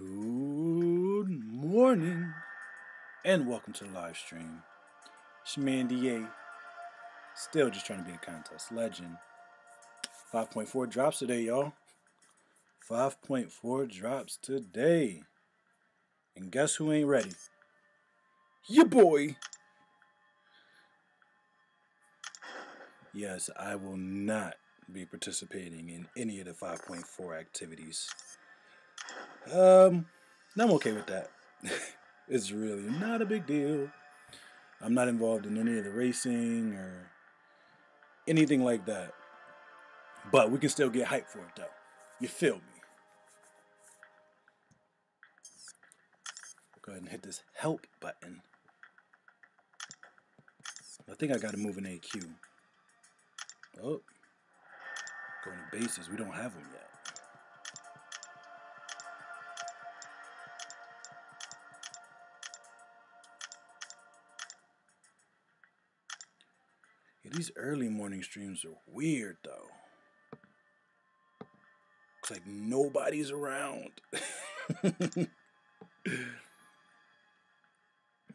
Good morning and welcome to the live stream. It's your man DA, still just trying to be a contest legend. 5.4 drops today, y'all. 5.4 drops today. And guess who ain't ready? Your boy. Yes, I will not be participating in any of the 5.4 activities. I'm okay with that. It's really not a big deal. I'm not involved in any of the racing or anything like that. But we can still get hyped for it, though. You feel me? Go ahead and hit this help button. I think I got to move an AQ. Oh. Going to bases. We don't have them yet. Yeah, these early morning streams are weird, though. Looks like nobody's around.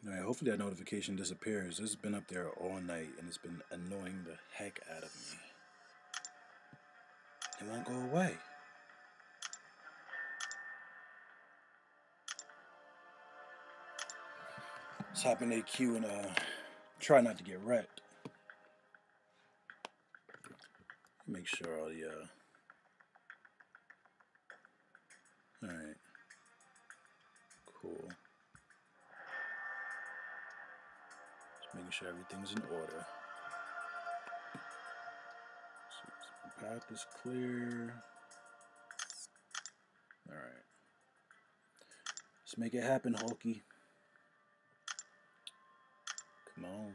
Alright, hopefully that notification disappears. This has been up there all night and it's been annoying the heck out of me. It won't go away. Let's hop in AQ and try not to get wrecked. Make sure all the alright. Cool. Just making sure everything's in order. So path is clear. Alright. Let's make it happen, Hulky. Come on.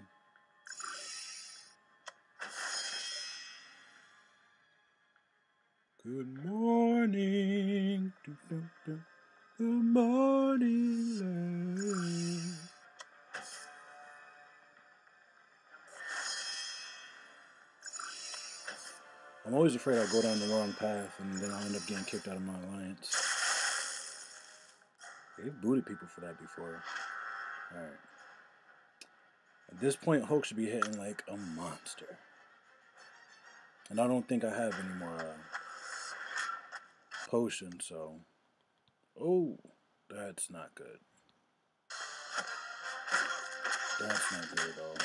Good morning. Good morning, love. I'm always afraid I'll go down the wrong path and then I'll end up getting kicked out of my alliance. They've booted people for that before. Alright. At this point, Hulk should be hitting like a monster. And I don't think I have any more potions, so... Oh, that's not good. That's not good at all.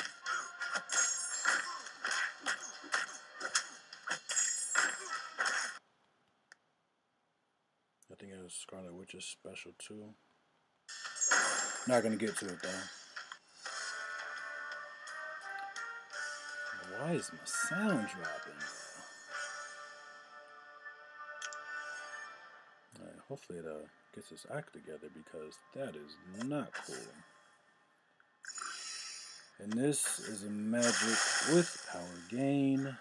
I think it was Scarlet Witch's special too. Not gonna get to it though. Why is my sound dropping? Alright, hopefully it gets its act together because that is not cool. And this is a magic with power gain.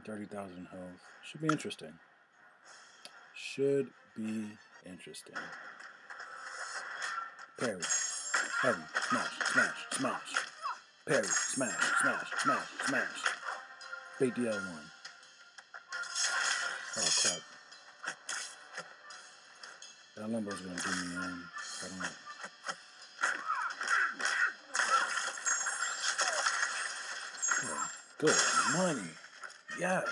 30,000 health. Should be interesting. Should be interesting. Parry. Heavy. Smash. Smash. Smash. Parry. Smash. Smash. Smash. Smash. Big DL1. Oh crap. That Limbo's gonna do me in. I don't know. Oh, good money. Yes.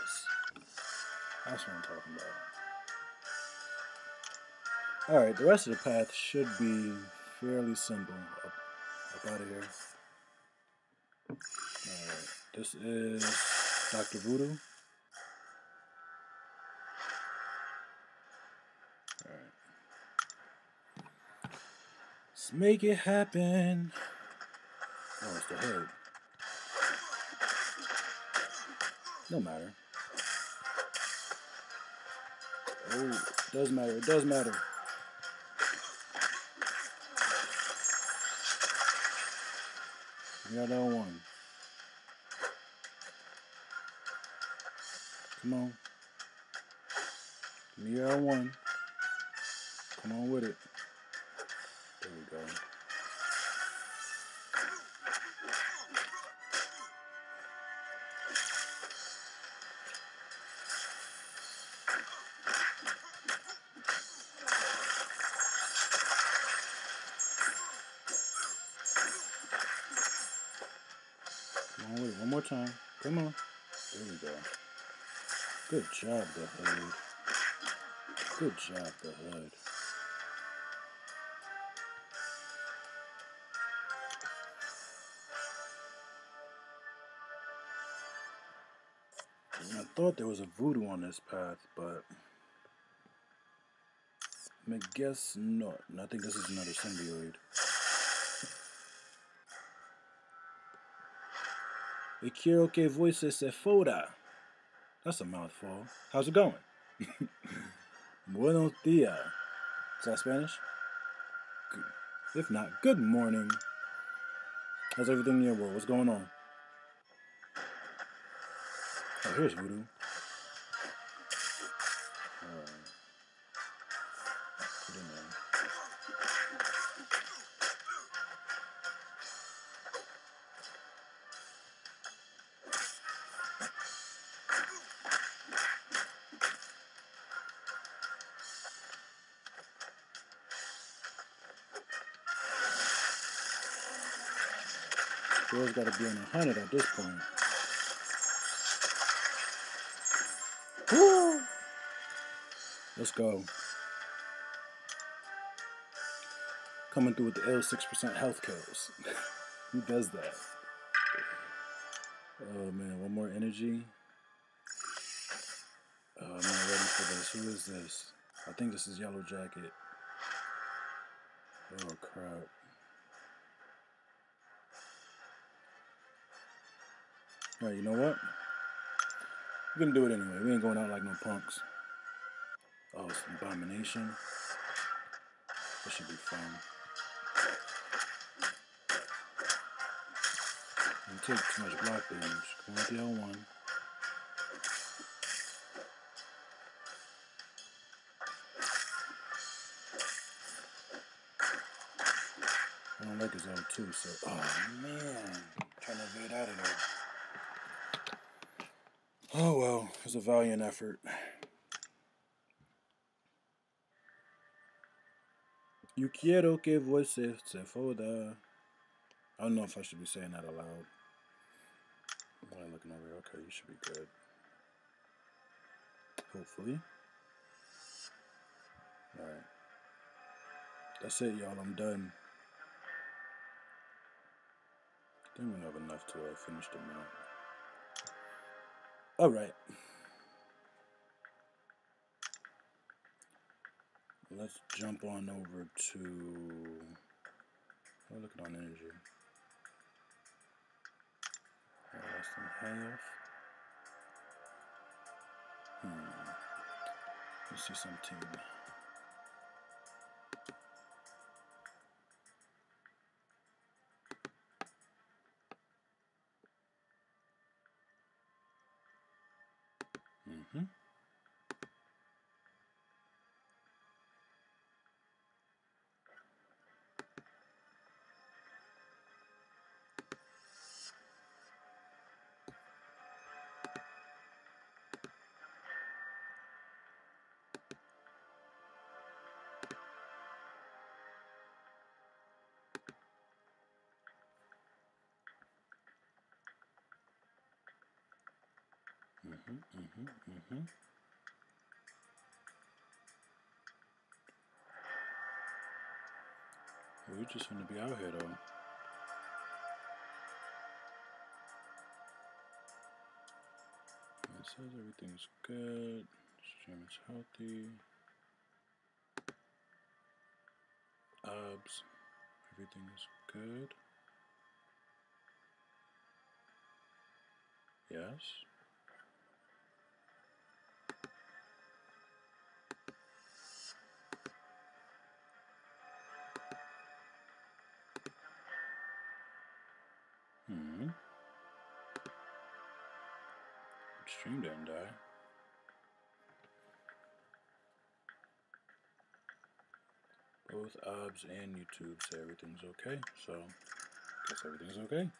That's what I'm talking about. Alright, the rest of the path should be fairly simple. Up out of here. Alright, this is Dr. Voodoo. Alright. Let's make it happen. Oh, it's the head. No matter. Oh, it does matter. It does matter. We got that one. Come on. Give me your one. Come on with it. There we go. on, wait, one more time. Come on. There we go. Good job, the hood. Good job, the hood. I thought there was a voodoo on this path, but I guess not. And I think this is another symbioid. E quiero que você se foda. That's a mouthful. How's it going? Buenos dias. Is that Spanish? Good. If not, good morning. How's everything in your world? What's going on? Oh, here's voodoo. Put in there. Girl's got to be on 100 at this point. Woo! Let's go. Coming through with the L 6% health kills. Who does that? Oh man, one more energy. Oh, I'm not ready for this. Who is this? I think this is Yellow Jacket. Oh crap. Alright, you know what? We're gonna do it anyway. We ain't going out like no punks. Oh, it's an abomination. That should be fun. Don't take too much block damage. Come on with the L1. I don't like his L2, so... Oh, man. Trying to evade out of there. Oh, well. It's a valiant effort. You quiero que você se foda. I don't know if I should be saying that aloud. When I'm looking over here, okay, you should be good. Hopefully. Alright. That's it, y'all. I'm done. I think we have enough to finish the mount. Alright. Let's jump on over to... Oh, look at on energy. Less than half. Let's see something. We're just gonna be out here though. It says everything's good. Stream is healthy. Abs, everything is good. Yes. Stream didn't die. Both OBS and YouTube say everything's okay, so I guess everything's okay.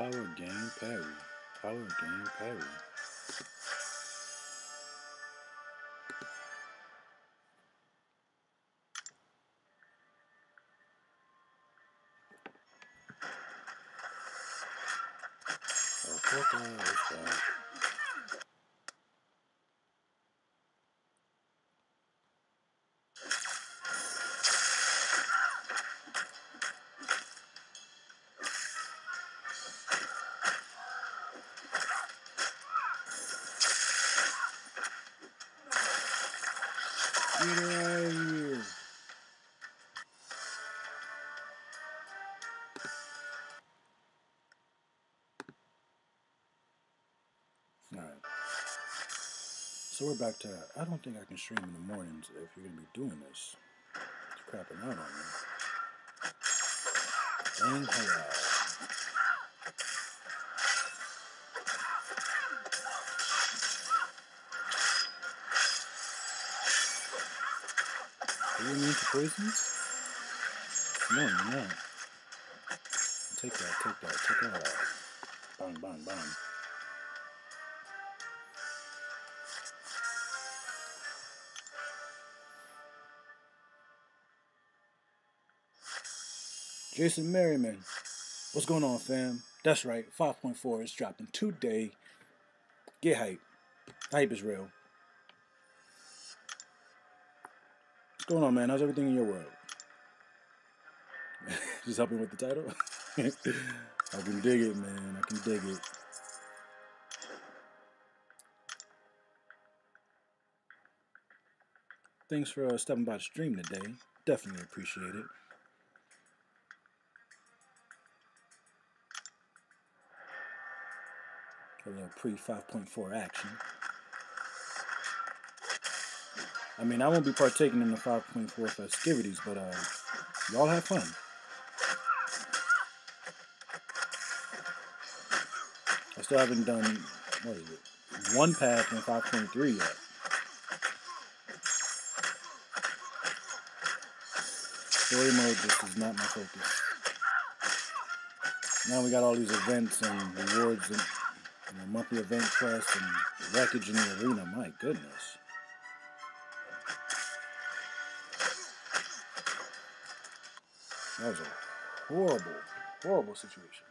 Power game parry. Power game parry. Oh, what's that? Get out of here. Alright. So we're back to, I don't think I can stream in the mornings if you're going to be doing this. It's crapping out on me. Hangout. Are you immune to poisons? No, you're not. Take that out. Bang, bang, bang. Jason Merriman. What's going on, fam? That's right, 5.4 is dropping today. Get hype. Hype is real. What's going on, man? How's everything in your world? Just helping with the title? I can dig it, man. I can dig it. Thanks for stopping by the stream today. Definitely appreciate it. A little pre-5.4 action. I mean, I won't be partaking in the 5.4 festivities, but y'all have fun. I still haven't done, what is it, one path in 5.3 yet. Story mode just is not my focus. Now we got all these events and rewards and monthly event quests and wreckage in the arena. My goodness. That was a horrible, horrible situation.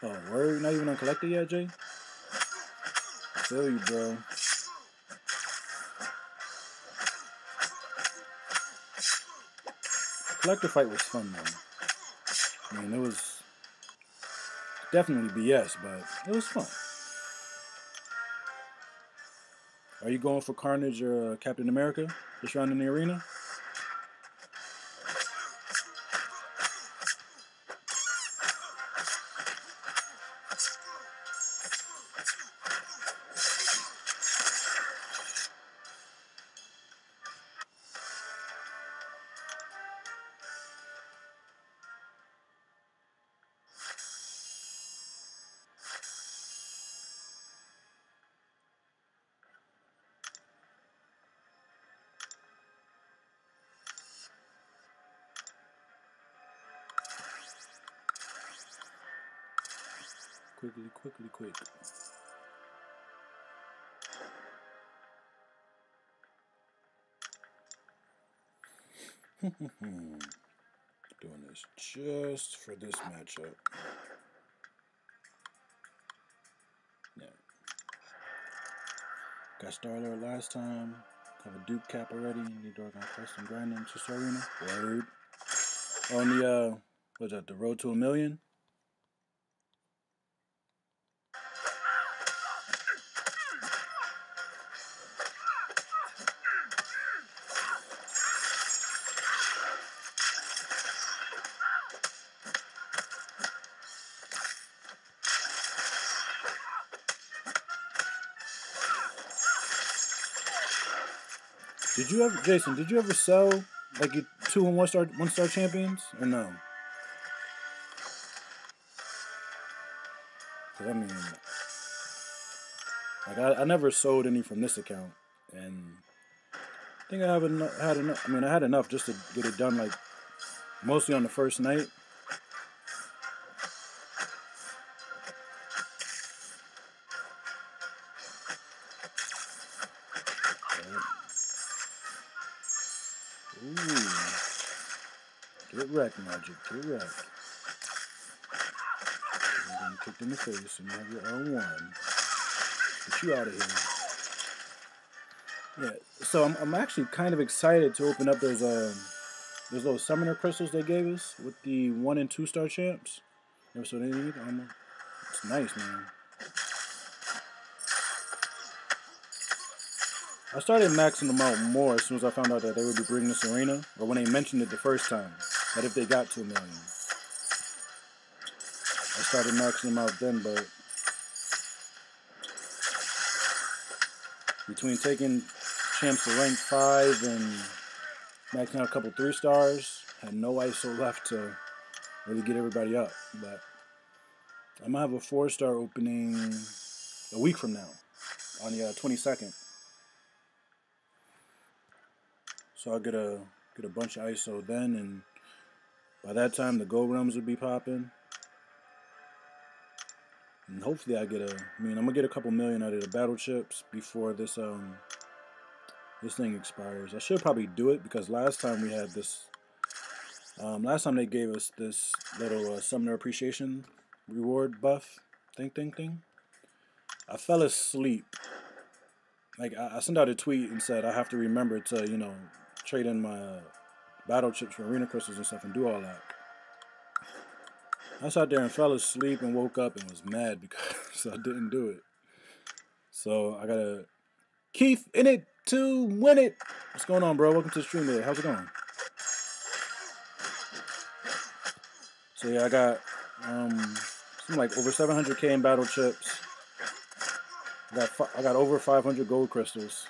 Oh, word? Not even uncollected yet, Jay? I feel you, bro. The collector fight was fun, though. I mean, it was definitely BS, but it was fun. Are you going for Carnage or Captain America this round in the arena? Quick. Doing this just for this matchup. Yeah. Got Star Alert last time. Have a Duke cap already. Need to organize custom grinding to arena. Word. On the what's that? The road to 1 million. Did you ever, Jason? Did you ever sell like your 2 and 1 star champions or no? Cause I mean, like I never sold any from this account, and I think I had enough. I mean, I had enough just to get it done, like mostly on the first night. Ooh. Get wrecked, Magic. Get wrecked. You're getting kicked in the face and you have your L1. Get you out of here. Yeah, so I'm actually kind of excited to open up those little summoner crystals they gave us with the 1 and 2 star champs. So they need it's nice, man. I started maxing them out more as soon as I found out that they would be bringing this arena, or when they mentioned it the first time, that if they got to 1 million. I started maxing them out then, but between taking champs to rank 5 and maxing out a couple 3 stars, had no ISO left to really get everybody up. But I'm gonna have a 4 star opening a week from now, on the 22nd. So I'll get a bunch of ISO then, and by that time the gold realms will be popping. And hopefully I'm gonna get a couple million out of the battle chips before this this thing expires. I should probably do it because last time we had this last time they gave us this little summoner appreciation reward buff thing. I fell asleep. Like I sent out a tweet and said I have to remember to, trade in my battle chips for arena crystals and stuff and do all that. I sat there and fell asleep and woke up and was mad because I didn't do it. So I gotta Keith in it to win it. What's going on, bro? Welcome to the stream today. How's it going? So yeah, I got something like over 700k in battle chips. I got over 500 gold crystals.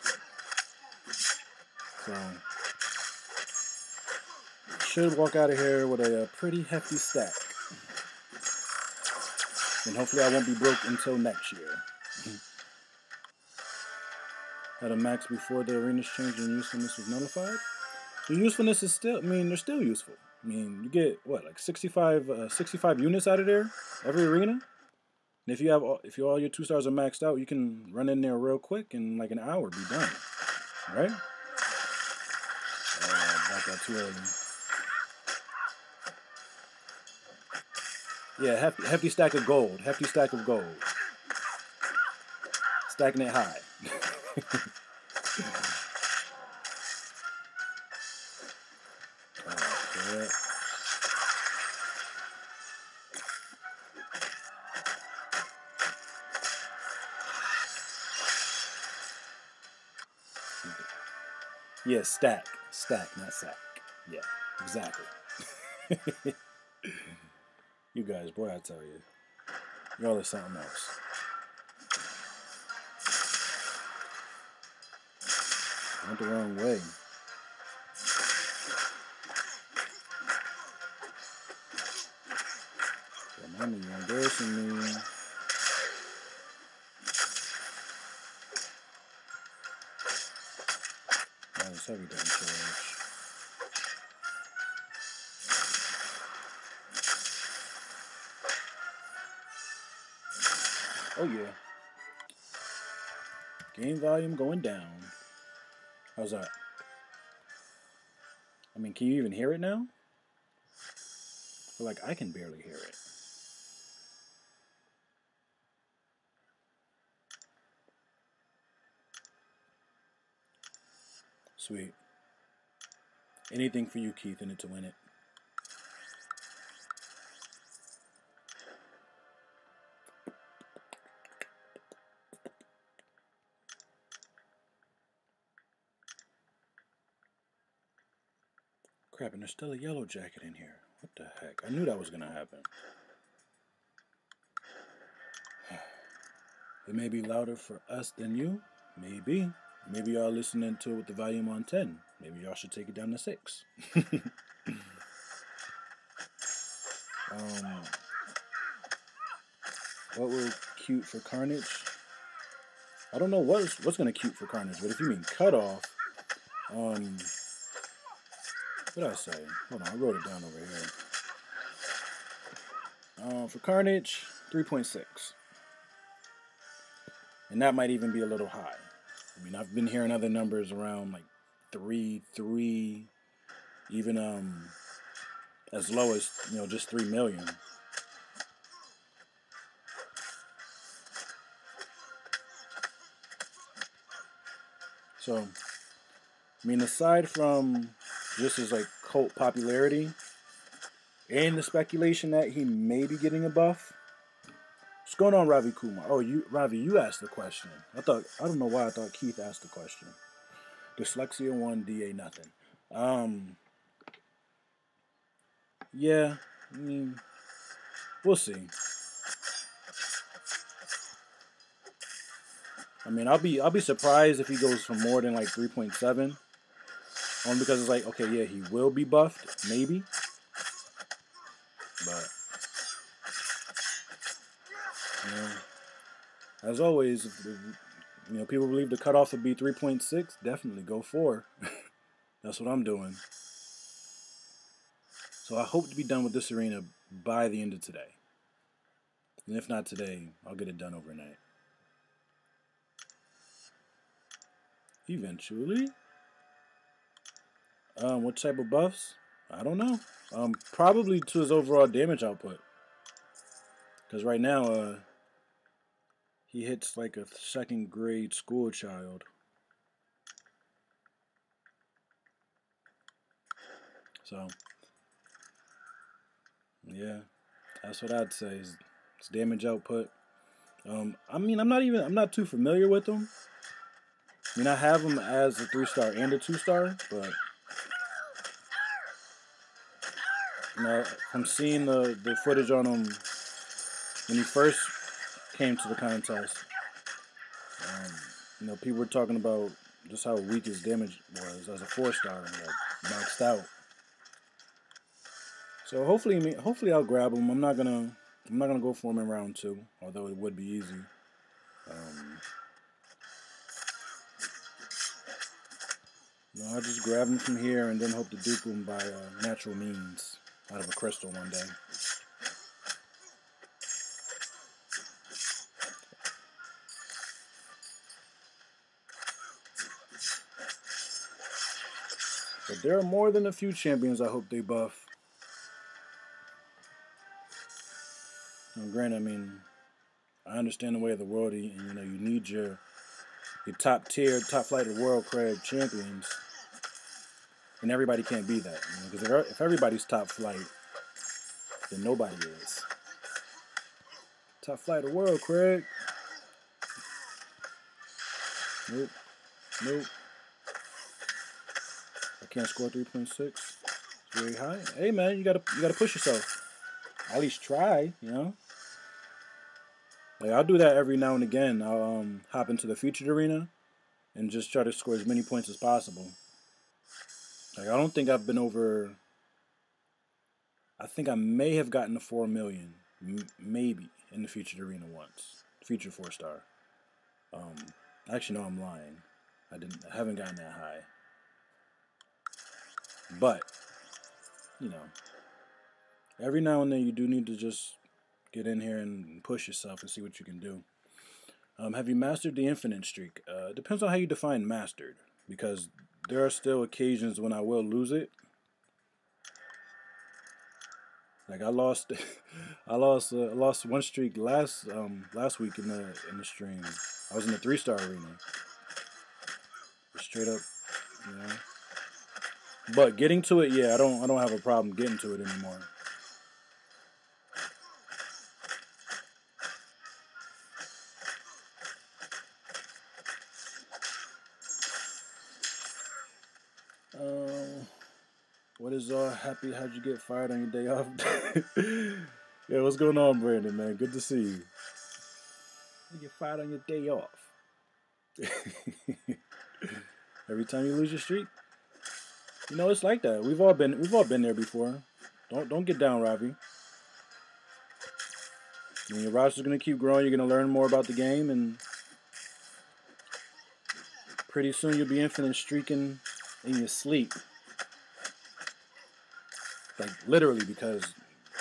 So should walk out of here with a pretty hefty stack. And hopefully I won't be broke until next year. Had a max before the arenas changed and usefulness was nullified. The usefulness is still, they're still useful. You get what, like 65 units out of there every arena. And if all your 2 stars are maxed out, you can run in there real quick and like an hour be done, right? Not that too early. Yeah, hefty stack of gold. Hefty stack of gold. Stacking it high. Okay. Yeah, stack, not sack. Yeah, exactly. You guys, boy, I tell you, y'all are something else. I went the wrong way. Mommy, you're embarrassing me. That was heavy damn charge. Oh yeah. Game volume going down. How's that? Can you even hear it now? I feel like I can barely hear it. Sweet. Anything for you, Keith, in it to win it. Crap, and there's still a yellow jacket in here. What the heck? I knew that was going to happen. It may be louder for us than you. Maybe. Maybe y'all listening to it with the volume on 10. Maybe y'all should take it down to 6. What will cute for Carnage? I don't know what's going to cute for Carnage, but if you mean cutoff, what did I say? Hold on, I wrote it down over here. For Carnage, 3.6. And that might even be a little high. I've been hearing other numbers around like 3, even as low as just 3 million. So, I mean, aside from just his like cult popularity and the speculation that he may be getting a buff, what's going on, Ravi Kumar? Oh, Ravi, you asked the question. I don't know why I thought Keith asked the question. Dyslexia 1, DA nothing. Yeah, I mean, we'll see. I mean, I'll be surprised if he goes for more than like 3.7. Only because it's like, okay, yeah, he will be buffed, maybe. But, as always, if people believe the cutoff would be 3.6, definitely go 4. That's what I'm doing. So I hope to be done with this arena by the end of today. And if not today, I'll get it done overnight. Eventually. What type of buffs? I don't know. Probably to his overall damage output. Because right now, he hits like a second grade school child. So, yeah, that's what I'd say is his damage output. I mean, I'm not too familiar with him. I mean, I have him as a 3-star and a 2-star, but I'm seeing the footage on him when he first came to the contest. People were talking about just how weak his damage was as a 4-star, like maxed out. So hopefully I'll grab him. I'm not gonna go for him in round 2, although it would be easy. I'll just grab him from here and then hope to dupe him by natural means out of a crystal one day. But there are more than a few champions I hope they buff. Granted, I mean, I understand the way of the world, and you need your top tier, top flight of world cred champions, and everybody can't be that. Because if everybody's top flight, then nobody is. Top flight of world cred. Nope. I can't score 3.6. Very high. Hey man, you gotta push yourself. At least try, Like I'll do that every now and again. I'll hop into the featured arena and just try to score as many points as possible. Like I don't think I've been over. I think I may have gotten to 4 million, maybe in the featured arena once. Featured 4-star. Actually, no, I'm lying. I haven't gotten that high. But every now and then you do need to just get in here and push yourself and see what you can do. Have you mastered the infinite streak? Depends on how you define mastered, because there are still occasions when I will lose it. Like I lost, I lost one streak last week in the stream. I was in the 3-star arena, straight up, But getting to it, yeah, I don't have a problem getting to it anymore. What is happy? How'd you get fired on your day off? Yeah, what's going on, Brandon, man? Good to see you. You get fired on your day off. Every time you lose your streak, it's like that. We've all been there before. Don't get down, Ravi. Your roster's gonna keep growing. You're gonna learn more about the game, and pretty soon you'll be infinite streaking in your sleep. Like literally, because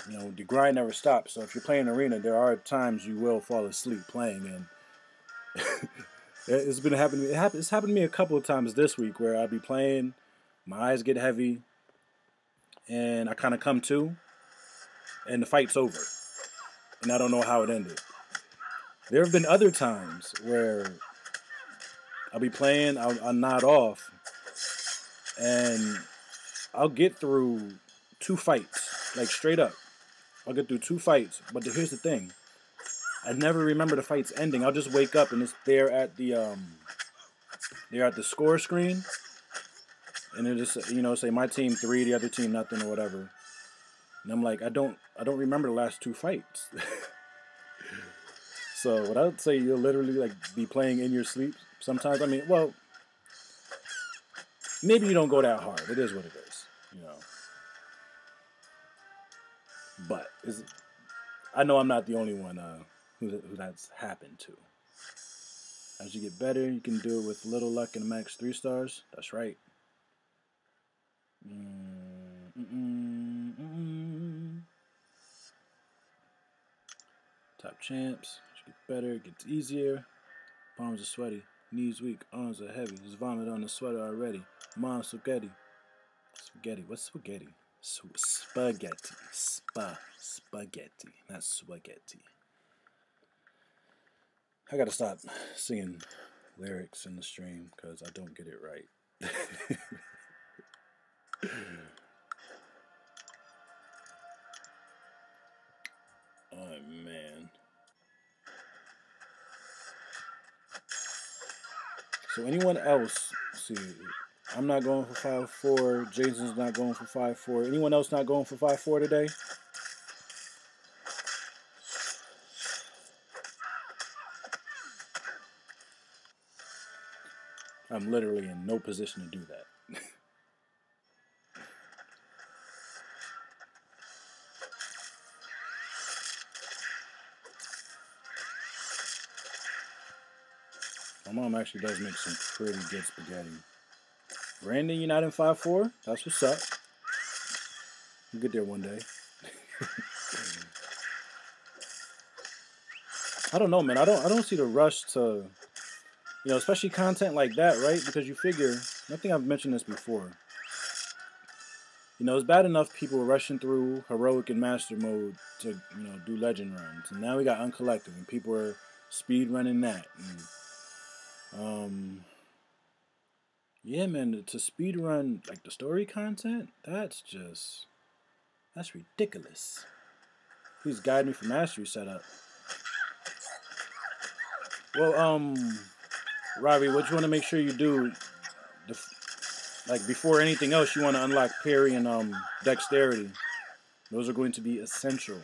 the grind never stops. So if you're playing arena, there are times you will fall asleep playing, and it's been happening. It's happened to me a couple of times this week where I'll be playing, my eyes get heavy, and I kind of come to, and the fight's over, and I don't know how it ended. There have been other times where I'll be playing, I'll nod off, and I'll get through 2 fights, like straight up. I'll get through 2 fights, but here's the thing: I never remember the fights ending. I'll just wake up and it's there at the score screen, and it just say my team 3, the other team nothing or whatever. And I'm like, I don't remember the last 2 fights. So what I would say, you'll literally like be playing in your sleep sometimes. I mean, well, maybe you don't go that hard. It is what it is. But I know I'm not the only one who that's happened to. As you get better, you can do it with little luck and max 3 stars. That's right. Top champs. As you get better, it gets easier. Palms are sweaty, knees weak, arms are heavy. Just vomit on the sweater already. Mom, spaghetti. Spaghetti. What's spaghetti? Spaghetti. Spaghetti. Not spaghetti. I gotta stop singing lyrics in the stream because I don't get it right. Oh man. So anyone else, see, I'm not going for 5-4. Jason's not going for 5-4. Anyone else not going for 5-4 today? I'm literally in no position to do that. My mom actually does make some pretty good spaghetti. Brandon, you're not in 5-4? That's what's up. We'll get there one day. I don't know, man. I don't see the rush to, especially content like that, right? Because you figure, I think I've mentioned this before. It's bad enough people rushing through heroic and master mode to, do legend runs, and now we got uncollected, and people are speed running that. And, yeah, man, to speed run like the story content, that's ridiculous. Please guide me for mastery setup. Well, Robbie, what you want to make sure you do, before anything else, you want to unlock parry and dexterity. Those are going to be essential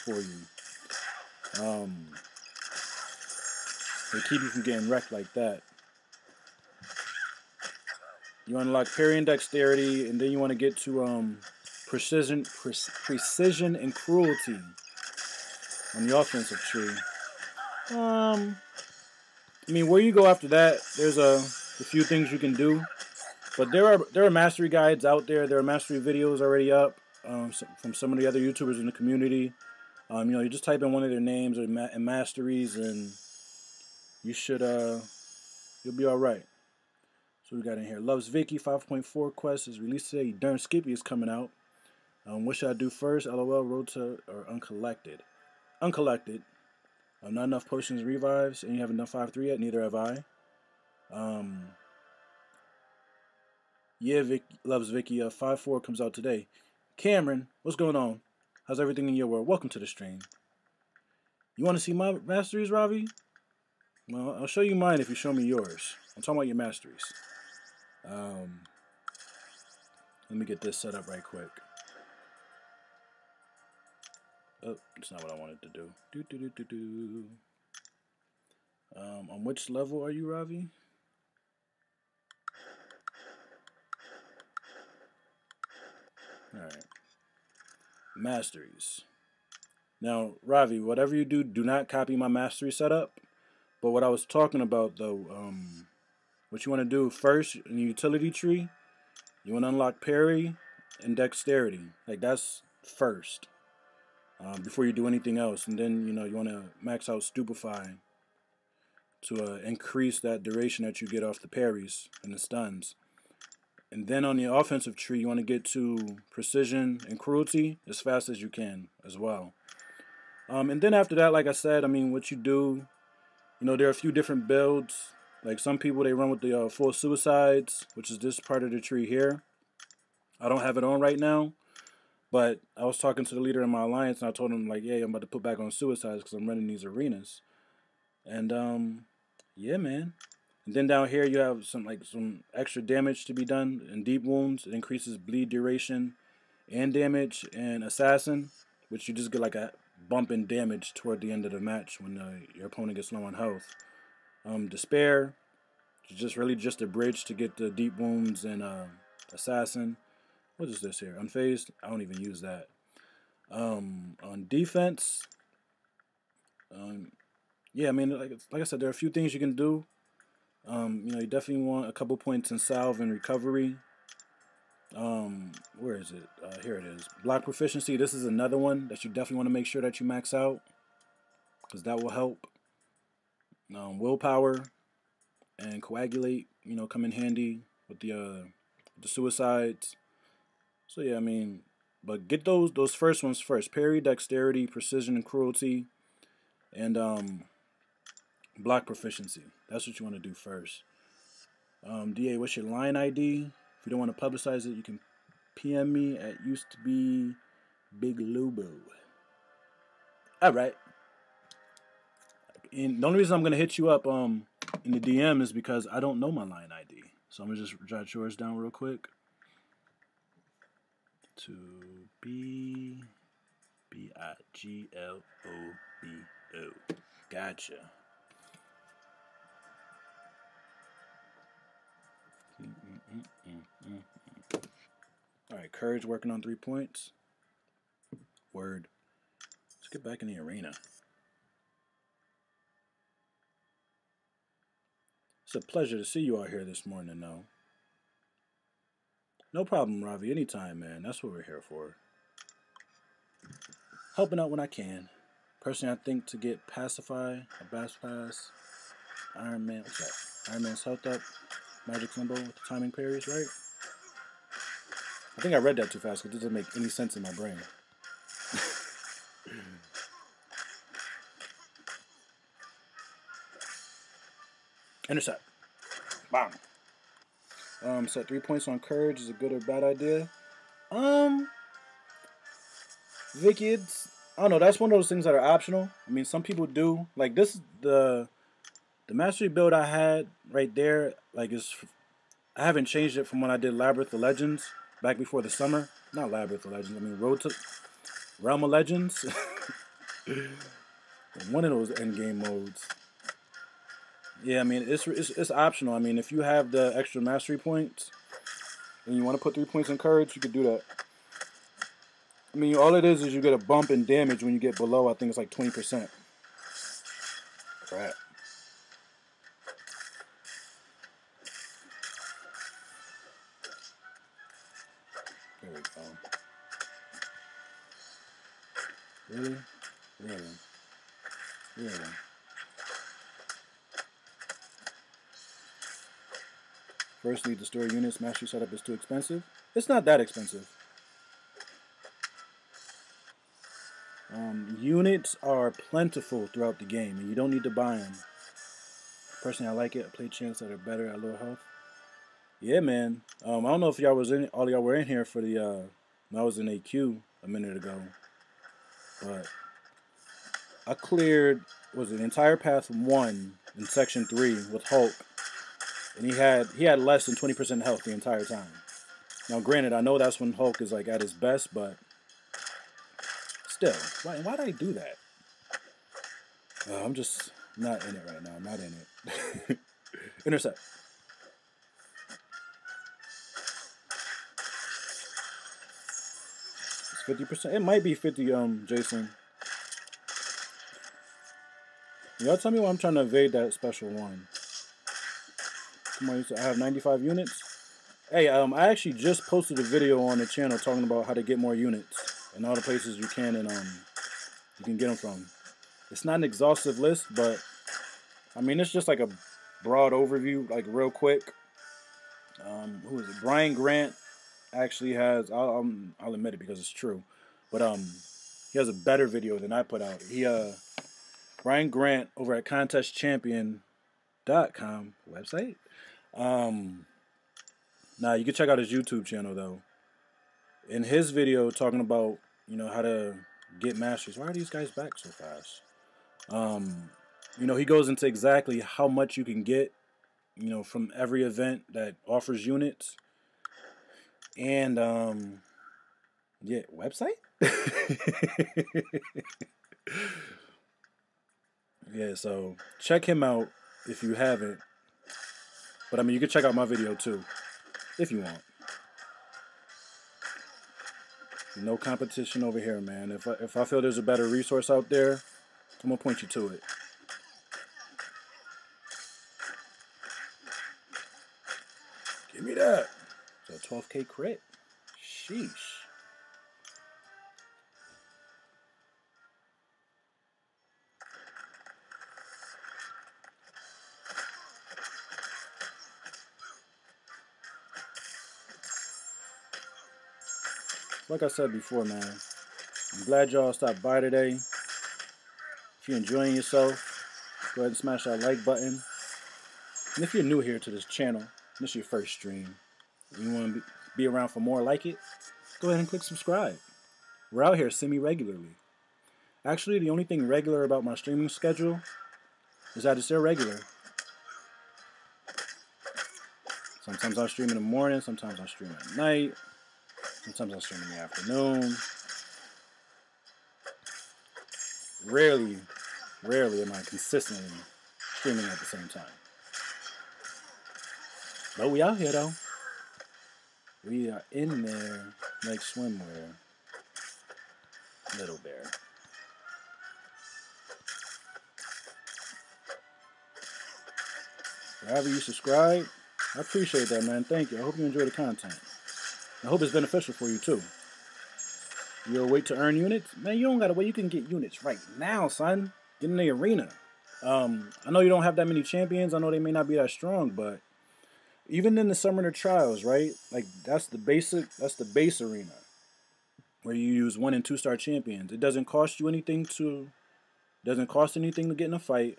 for you. They keep you from getting wrecked like that. You unlock parry and dexterity, and then you want to get to precision and cruelty on the offensive tree. I mean, where you go after that, there's a few things you can do, but there are mastery guides out there. There are mastery videos already up from some of the other YouTubers in the community. You just type in one of their names and masteries, and you should you'll be all right. So we got in here. Loves Vicky 5.4 quest is released today. Darn Skippy is coming out. What should I do first? LOL, road to or uncollected. Uncollected. Not enough potions and revives, and you haven't done 5-3 yet. Neither have I. Yeah, loves Vicky. 5-4 comes out today. Cameron, what's going on? How's everything in your world? Welcome to the stream. You want to see my masteries, Ravi? Well, I'll show you mine if you show me yours. I'm talking about your masteries. Let me get this set up right quick. Oh, that's not what I wanted to do. On which level are you, Ravi? Alright. Masteries. Now, Ravi, whatever you do, do not copy my mastery setup. But what I was talking about, though, what you want to do first in the utility tree, you want to unlock parry and dexterity. Like, that's first. Before you do anything else. And then, you want to max out Stupefy to increase that duration that you get off the parries and the stuns. And then on the offensive tree, you want to get to precision and cruelty as fast as you can as well. And then after that, like I said, I mean, what you do, there are a few different builds. Like some people, they run with the full suicides, which is this part of the tree here. I don't have it on right now, but I was talking to the leader in my alliance, and I told him, like, yeah, I'm about to put back on suicides because I'm running these arenas. And, yeah, man. And then down here you have some extra damage to be done in deep wounds. It increases bleed duration and damage and assassin, which you just get like a bump in damage toward the end of the match when your opponent gets low on health. Despair, just really just a bridge to get the deep wounds and assassin. What is this here? Unfazed? I don't even use that. On defense, yeah, I mean, like I said, there are a few things you can do. You definitely want a couple points in salve and recovery. Where is it? Here it is. Block proficiency. This is another one that you definitely want to make sure that you max out, because that will help. Willpower and coagulate, come in handy with the suicides. So yeah, I mean, but get those first ones first. Parry, dexterity, precision, and cruelty, and block proficiency. That's what you want to do first. DA, what's your line ID? If you don't want to publicize it, you can PM me at used to be Big Lobo. All right. And the only reason I'm gonna hit you up in the DM is because I don't know my line ID. So I'm gonna just jot yours down real quick. To B Biglobo. Gotcha. Alright, courage working on 3 points. Word. Let's get back in the arena. It's a pleasure to see you out here this morning, though. No problem, Ravi. Anytime, man. That's what we're here for. Helping out when I can. Personally, I think to get Pacify, a Bass Pass, Iron Man, what's that? Iron Man's health up, magic symbol with the timing parries, right? I think I read that too fast because it doesn't make any sense in my brain. Intercept. Bam. Set 3 points on courage is a good or bad idea. Vicky, I don't know. That's one of those things that are optional. I mean, some people do. Like this, the mastery build I had right there. Like I haven't changed it from when I did Labyrinth of Legends back before the summer. Not Labyrinth of Legends. I mean Realm of Legends. One of those endgame modes. Yeah, I mean it's optional. I mean, if you have the extra mastery points and you want to put 3 points in courage, you could do that. I mean, all it is you get a bump in damage when you get below. I think it's like 20%. Crap. There we go. Really? First, need to store units. Mastery setup is too expensive. It's not that expensive. Units are plentiful throughout the game, and you don't need to buy them. Personally, I like it. I play champs that are better at low health. Yeah, man. I don't know if all y'all were in here for the when I was in AQ a minute ago, but I cleared the entire path 1 in section 3 with Hulk, and he had less than 20% health the entire time. Now, granted, I know that's when Hulk is like at his best, but still, why did I do that? I'm just not in it right now. I'm not in it. Intercept. It's 50%. It might be 50. Jason. Y'all tell me why I'm trying to evade that special one. Come on, I have 95 units. Hey, I actually just posted a video on the channel talking about how to get more units and all the places you can and you can get them from. It's not an exhaustive list, but I mean it's just like a broad overview, like real quick. Who is it? Brian Grant actually has. I'll admit it because it's true, but he has a better video than I put out. Brian Grant over at contestchampion.com website. Now you can check out his YouTube channel though. In his video talking about how to get masters. Why are these guys back so fast? He goes into exactly how much you can get, from every event that offers units. And yeah, website? Yeah, so check him out if you haven't. But I mean, you can check out my video too if you want. No competition over here, man. If I feel there's a better resource out there, I'm gonna point you to it. Give me that. So 12K crit. Sheesh. Like I said before, man, I'm glad y'all stopped by today. If you're enjoying yourself, go ahead and smash that like button. And if you're new here to this channel, this is your first stream, and you want to be around for more like it, go ahead and click subscribe. We're out here semi-regularly. Actually, the only thing regular about my streaming schedule is that it's irregular. Sometimes I'll stream in the morning, sometimes I'll stream at night, sometimes I'll stream in the afternoon. Rarely am I consistently streaming at the same time. But we out here though. We are in there like swimwear. Little bear. However you subscribe, I appreciate that, man. Thank you. I hope you enjoy the content. I hope it's beneficial for you too. You'll wait to earn units? Man, you don't gotta wait. You can get units right now, son. Get in the arena. I know you don't have that many champions. I know they may not be that strong, but even in the summoner trials, right? Like that's the base arena where you use 1 and 2 star champions. It doesn't cost you anything to get in a fight.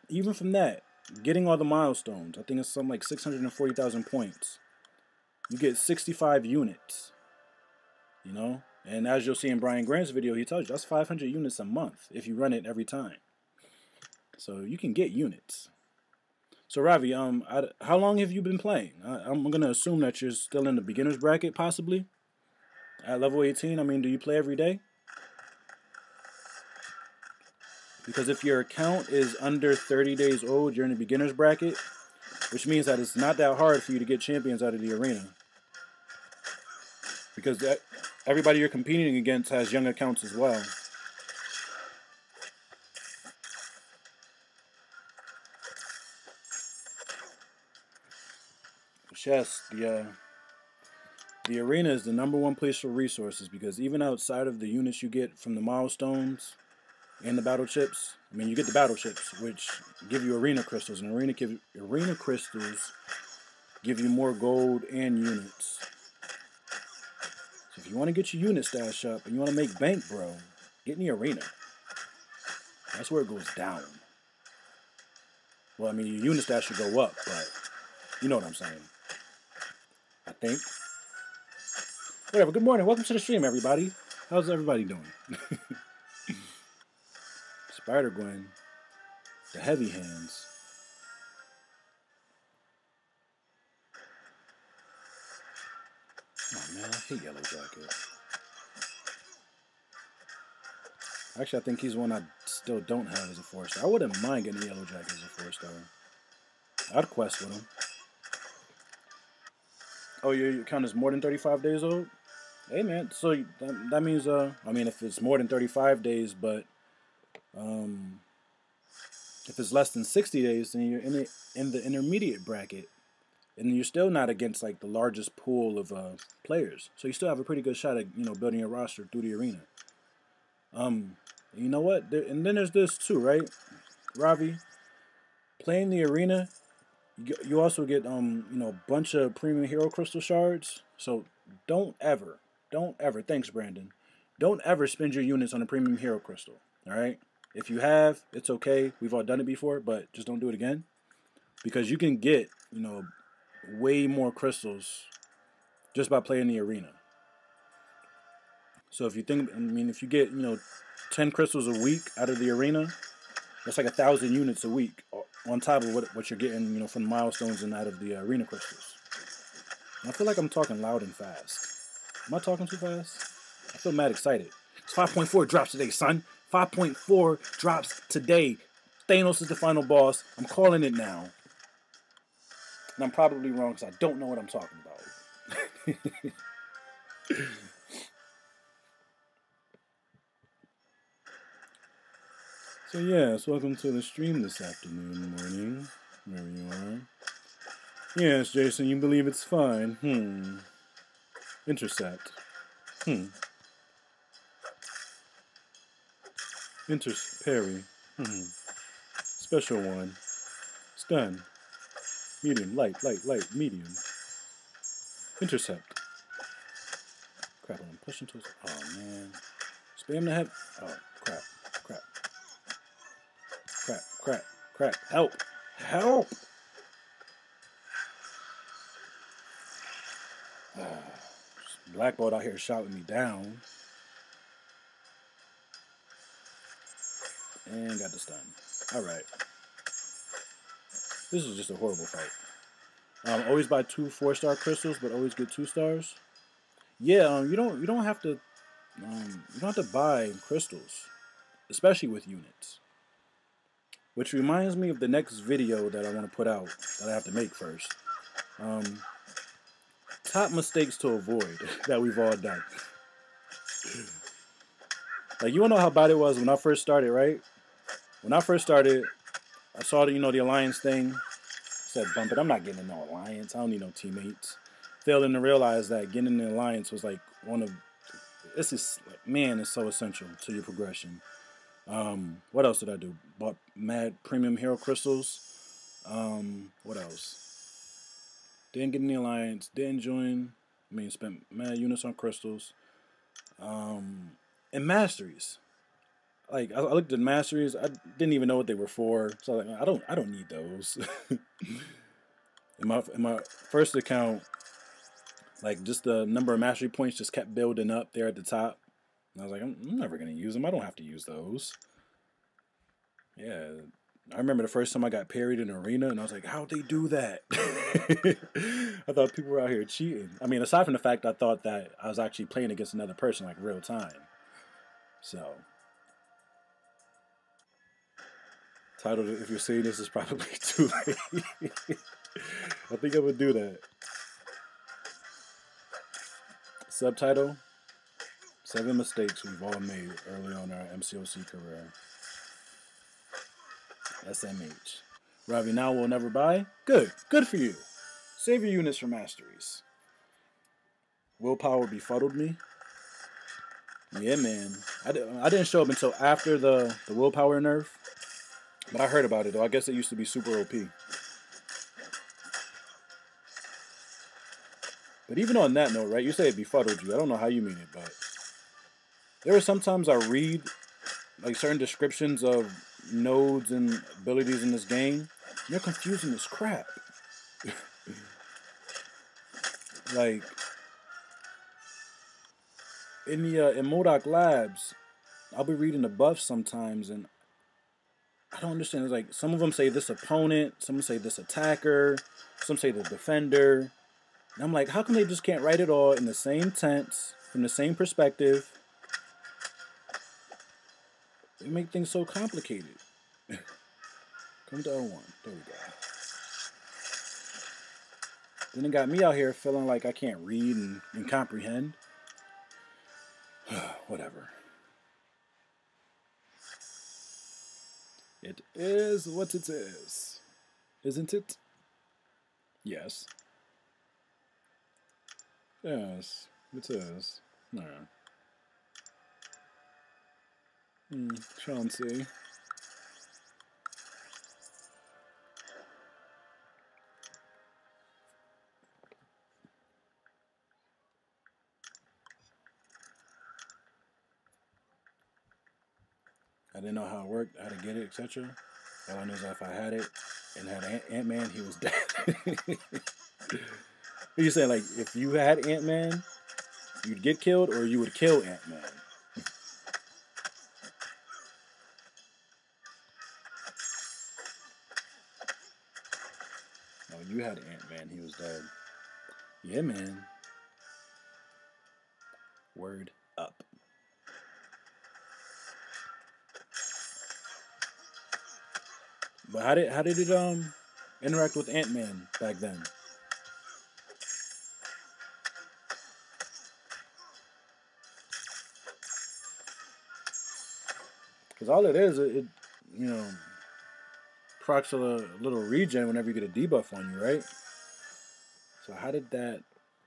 Even from that, getting all the milestones, I think it's something like 640,000 points. You get 65 units. And as you'll see in Brian Grant's video, he tells you that's 500 units a month if you run it every time. So you can get units. So Ravi, how long have you been playing? I'm gonna assume that you're still in the beginner's bracket, possibly at level 18. I mean, do you play every day? Because if your account is under 30 days old, you're in the beginner's bracket, which means that it's not that hard for you to get champions out of the arena. Because everybody you're competing against has young accounts as well. Yes, the arena is the #1 place for resources, because even outside of the units you get from the milestones and the battle chips, I mean, you get the battle chips, which give you arena crystals, and arena crystals give you more gold and units. So if you want to get your unit stash up and you want to make bank, bro, get in the arena. That's where it goes down. Well, I mean, your unit stash should go up, but you know what I'm saying. I think. Whatever. Good morning. Welcome to the stream, everybody. How's everybody doing? Spider Gwen. The heavy hands. Oh, man. I hate Yellow Jacket. Actually, I think he's one I still don't have as a 4-star. I wouldn't mind getting a Yellow Jacket as a 4-star. I'd quest with him. Oh, your account is more than 35 days old? Hey, man. So that means, I mean, if it's more than 35 days, but if it's less than 60 days, then you're in the intermediate bracket. And you're still not against, like, the largest pool of players. So you still have a pretty good shot at, building your roster through the arena. You know what? And then there's this, too, right? Ravi, playing the arena You also get a bunch of premium hero crystal shards. So don't ever, don't ever. Thanks, Brandon. Don't ever spend your units on a premium hero crystal. All right. If you have, it's okay. We've all done it before, but just don't do it again because you can get way more crystals just by playing the arena. So if you think, I mean, if you get 10 crystals a week out of the arena, that's like 1,000 units a week on top of what you're getting, from the milestones and out of the arena crystals. And I feel like I'm talking loud and fast. Am I talking too fast? I feel mad excited. It's 5.4 drops today, son. 5.4 drops today. Thanos is the final boss. I'm calling it now. And I'm probably wrong because I don't know what I'm talking about. So yes, welcome to the stream this afternoon, morning, wherever you are. Yes, Jason, you believe it's fine? Intercept. Parry. Special one. Stun. Medium. Light. Medium. Intercept. Crap, I'm pushing towards. Oh man. Spam the head. Oh crap. Help! Blackboard out here shouting me down. And got the stun. Alright. This is just a horrible fight. Always buy 2 4-star crystals, but always get 2 stars. Yeah, you don't have to buy crystals, especially with units. Which reminds me of the next video that I want to put out that I have to make first. Top mistakes to avoid that we've all done. Like, you wanna know how bad it was when I first started, right? When I first started, I saw the alliance thing. I said, bump it, I'm not getting in no alliance. I don't need no teammates. Failing to realize that getting in the alliance was like this is like, man, it's so essential to your progression. What else did I do? Bought mad premium hero crystals. What else? Didn't get in the alliance. Didn't join. I mean, spent mad units on crystals. And masteries. Like I looked at masteries. I didn't even know what they were for. So I was like, I don't need those. in my first account, like just the number of mastery points just kept building up there at the top. And I was like, I'm never gonna use them. I don't have to use those. Yeah, I remember the first time I got parried in an arena, and I was like, how'd they do that? I thought people were out here cheating. I mean, aside from the fact I thought that I was actually playing against another person, like real time. So, title, if you're seeing this, is probably too late. I think I would do that. Subtitle, 7 mistakes we've all made early on our MCOC career. SMH. Ravi now will never buy? Good for you. Save your units for masteries. Willpower befuddled me. Yeah, man. I didn't show up until after the willpower nerf. But I heard about it, though. I guess it used to be super OP. But even on that note, right, you say it befuddled you. I don't know how you mean it, but there are sometimes I read like certain descriptions of nodes and abilities in this game. You're confusing as crap. Like in the in Modoc Labs, I'll be reading the buffs sometimes, and I don't understand. It's like some of them say this opponent, some say this attacker, some say the defender. And I'm like, how come they just can't write it all in the same tense, from the same perspective? They make things so complicated. Come to L1. There we go. Then it got me out here feeling like I can't read and comprehend. Whatever. It is what it is. Isn't it? Yes. Yes, it is. Yeah. Chauncey. I didn't know how it worked, how to get it, etc. All I know is that if I had it and had Ant-Man, he was dead. What you saying? Like, if you had Ant-Man, you'd get killed, or you would kill Ant-Man? No, you had Ant-Man, he was dead. Yeah, man. Word up. But how did it interact with Ant-Man back then? Because all it is, it you know procs a little regen whenever you get a debuff on you, right? So how did that?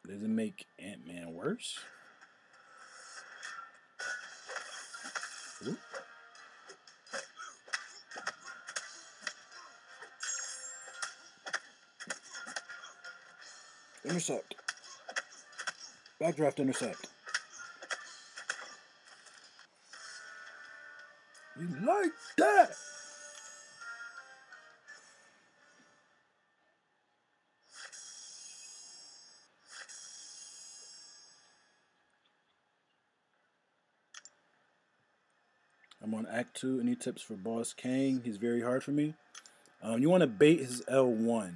Does it make Ant-Man worse? Ooh. Intercept. Backdraft intercept. You like that? I'm on Act 2. Any tips for Boss Kang? He's very hard for me. You want to bait his L1.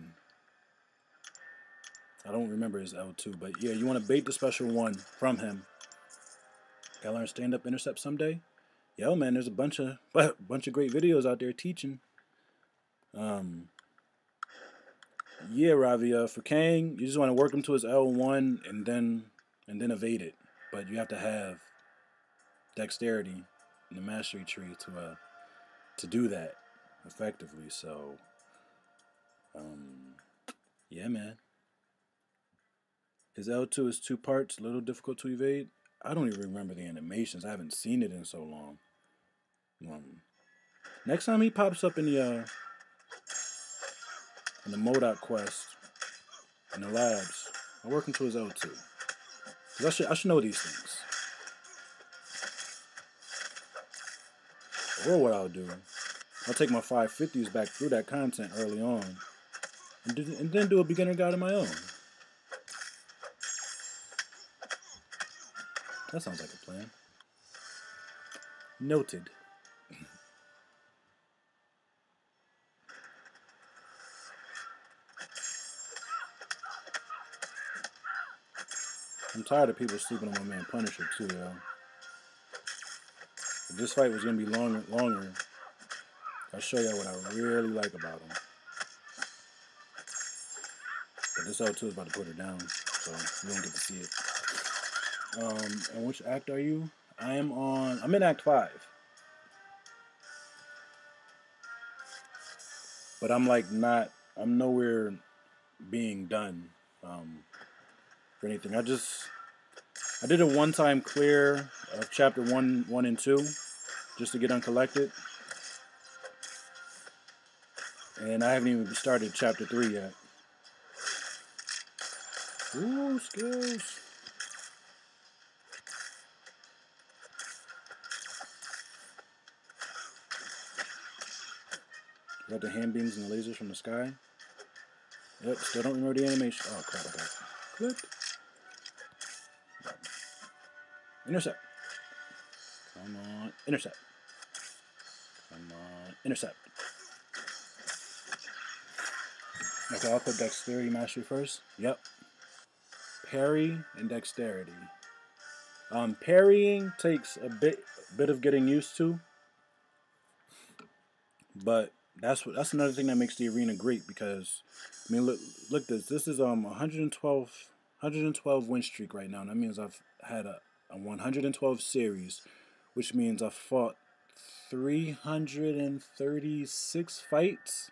I don't remember his L2, but yeah, you want to bait the special one from him. Gotta learn stand-up intercept someday. Yo, man, there's a bunch of great videos out there teaching. Yeah, Ravi. For Kang, you just want to work him to his L1 and then evade it. But you have to have dexterity in the mastery tree to do that effectively. So, yeah, man. His L2 is 2 parts, a little difficult to evade. I don't even remember the animations. I haven't seen it in so long. Next time he pops up in the Modoc quest in the labs, I'll work him to his L2. Cause I should know these things. Or what I'll do, I'll take my 550s back through that content early on, and then do a beginner guide of my own. That sounds like a plan. Noted. I'm tired of people sleeping on my man Punisher too, yo. If this fight was gonna be longer, I'll show y'all what I really like about him. But this L2 is about to put her down, so you don't get to see it. And which act are you? I'm in Act 5. But I'm nowhere being done for anything. I did a one-time clear of chapter 1 and 2 just to get uncollected. And I haven't even started chapter 3 yet. Ooh, skills. Got the hand beams and the lasers from the sky. Yep, still don't remember the animation. Oh, crap, I got clipped. Intercept. Come on. Intercept. Come on. Intercept. Okay, I'll put dexterity mastery first. Yep. Parry and dexterity. Parrying takes a bit of getting used to, but that's another thing that makes the arena great because I mean look this is 112 win streak right now. And that means I've had a 112 series, which means I've fought 336 fights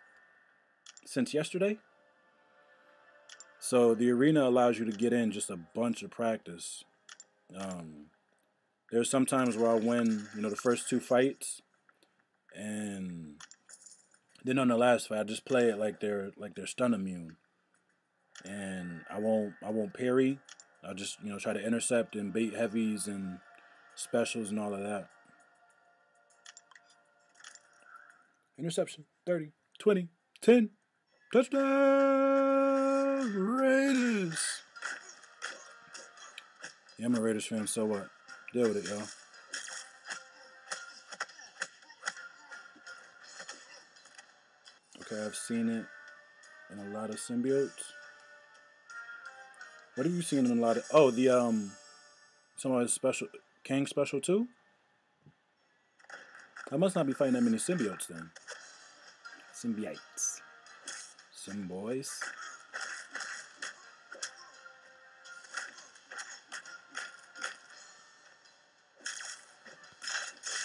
since yesterday. So the arena allows you to get in just a bunch of practice. There's some times where I win, the first 2 fights, and then on the last fight I just play it like they're stun immune, and I won't parry. I'll just try to intercept and bait heavies and specials and all of that. Interception. 30, 20, 10. Touchdown! Raiders! Yeah, I'm a Raiders fan, so what? Deal with it, y'all. Okay, I've seen it in a lot of symbiotes. What have you seen in a lot of... Oh, some of his special... Kang special too? I must not be fighting that many symbiotes then. Symbiotes. Symboys.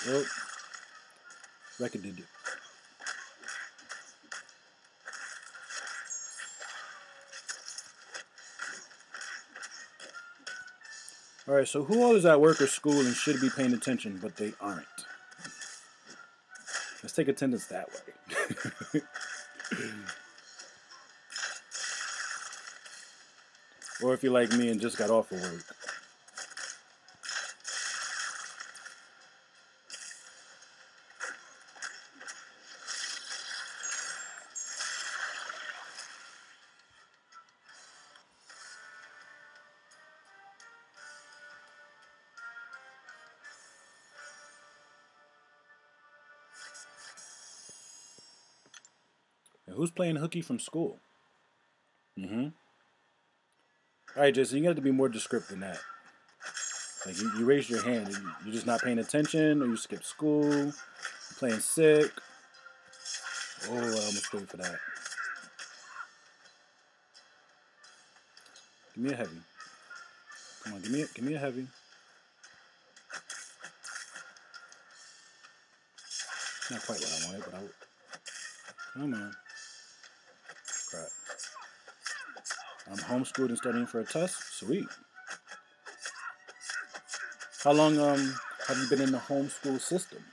Well, record did it. Alright, so who all is at work or school and should be paying attention, but they aren't? Let's take attendance that way. Or if you're like me and just got off of work. And who's playing hooky from school? Mm-hmm. Alright, Jason, you got to be more descriptive than that. Like, you raised your hand. You're just not paying attention, or you skipped school, you're playing sick. Oh, I almost paid for that. Give me a heavy. Come on, give me a heavy. Not quite what I wanted, but come on. Crap. I'm homeschooled and studying for a test. Sweet. How long have you been in the homeschool system?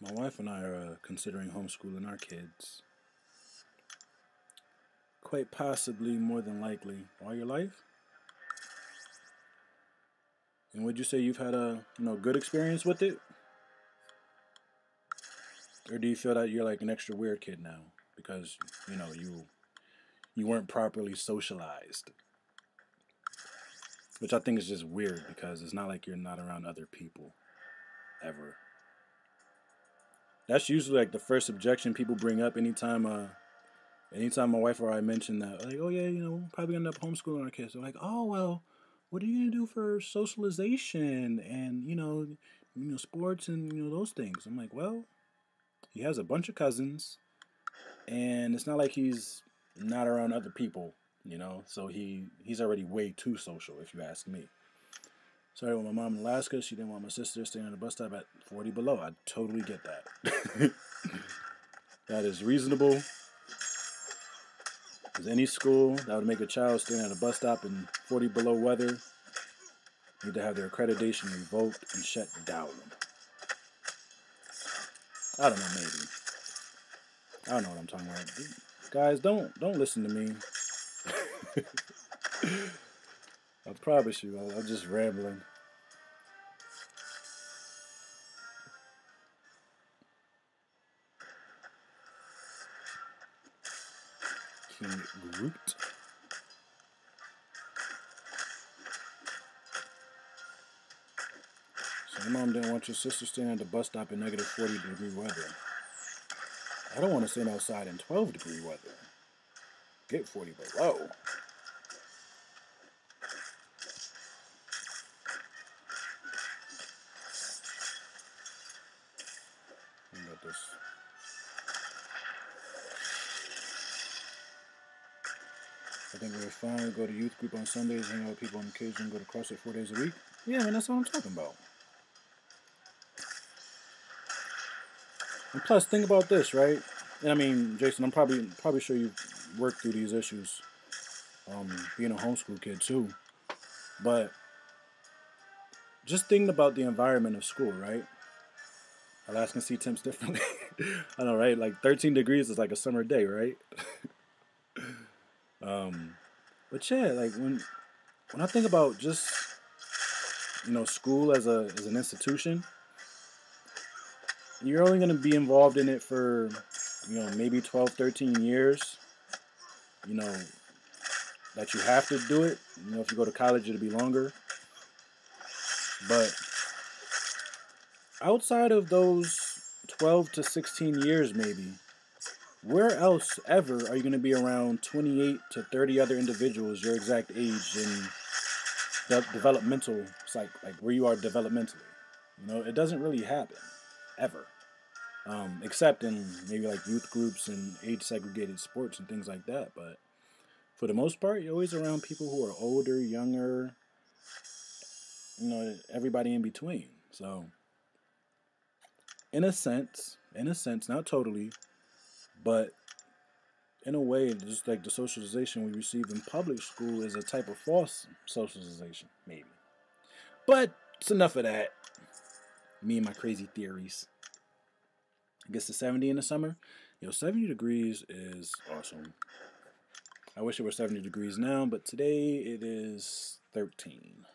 My wife and I are considering homeschooling our kids. Quite possibly, more than likely, all your life. And would you say you've had a good experience with it? Or do you feel that you're like an extra weird kid now because you weren't properly socialized? Which I think is just weird because it's not like you're not around other people ever. That's usually like the first objection people bring up anytime my wife or I mention that, like, oh yeah, we're probably gonna end up homeschooling our kids. They're like, oh well, what are you gonna do for socialization and sports and those things? I'm like, well, he has a bunch of cousins, and it's not like he's not around other people, So he's already way too social, if you ask me. Sorry, with my mom in Alaska, she didn't want my sister staying on the bus stop at 40 below. I totally get that. That is reasonable. Because any school that would make a child stand at a bus stop in 40 below weather need to have their accreditation revoked and shut down. I don't know, maybe. I don't know what I'm talking about. Guys, don't listen to me. I promise you, I'm just rambling. King Groot. So your mom didn't want your sister staying at the bus stop in negative 40-degree weather. I don't want to stand outside in 12-degree weather. Get 40 below. What about this? I think we're fine. We go to youth group on Sundays, hang out with people on occasion, go to CrossFit 4 days a week. Yeah, man, that's what I'm talking about. And plus, think about this, right? And I mean, Jason, I'm probably sure you've worked through these issues, being a homeschool kid too. But just thinking about the environment of school, right? Alaskan see temps differently. I know, right? Like 13 degrees is like a summer day, right? Um, but yeah, like when I think about just school as an institution, you're only going to be involved in it for maybe 12, 13 years. You know that you have to do it. If you go to college, it'll be longer. But outside of those 12 to 16 years, maybe, where else ever are you going to be around 28 to 30 other individuals your exact age in the developmental, like where you are developmentally? It doesn't really happen ever, except in maybe like youth groups and age segregated sports and things like that. But for the most part, you're always around people who are older, younger, everybody in between. So, in a sense, not totally, but in a way, just like the socialization we receive in public school is a type of false socialization, maybe. But it's enough of that. Me and my crazy theories. It gets to 70 in the summer. 70 degrees is awesome. I wish it were 70 degrees now, but today it is 13.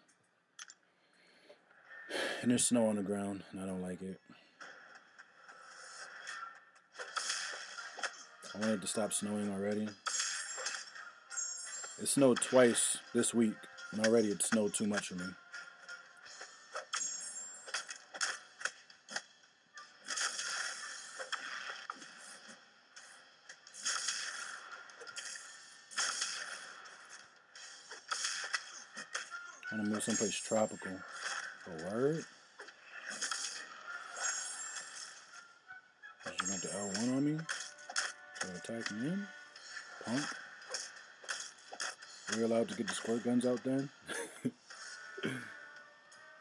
And there's snow on the ground, and I don't like it. I wanted to stop snowing already. It snowed twice this week, and already it snowed too much for me. I want to move someplace tropical. A word? Did you want the L1 on me? So attacking him? Punk? Are we allowed to get the squirt guns out then?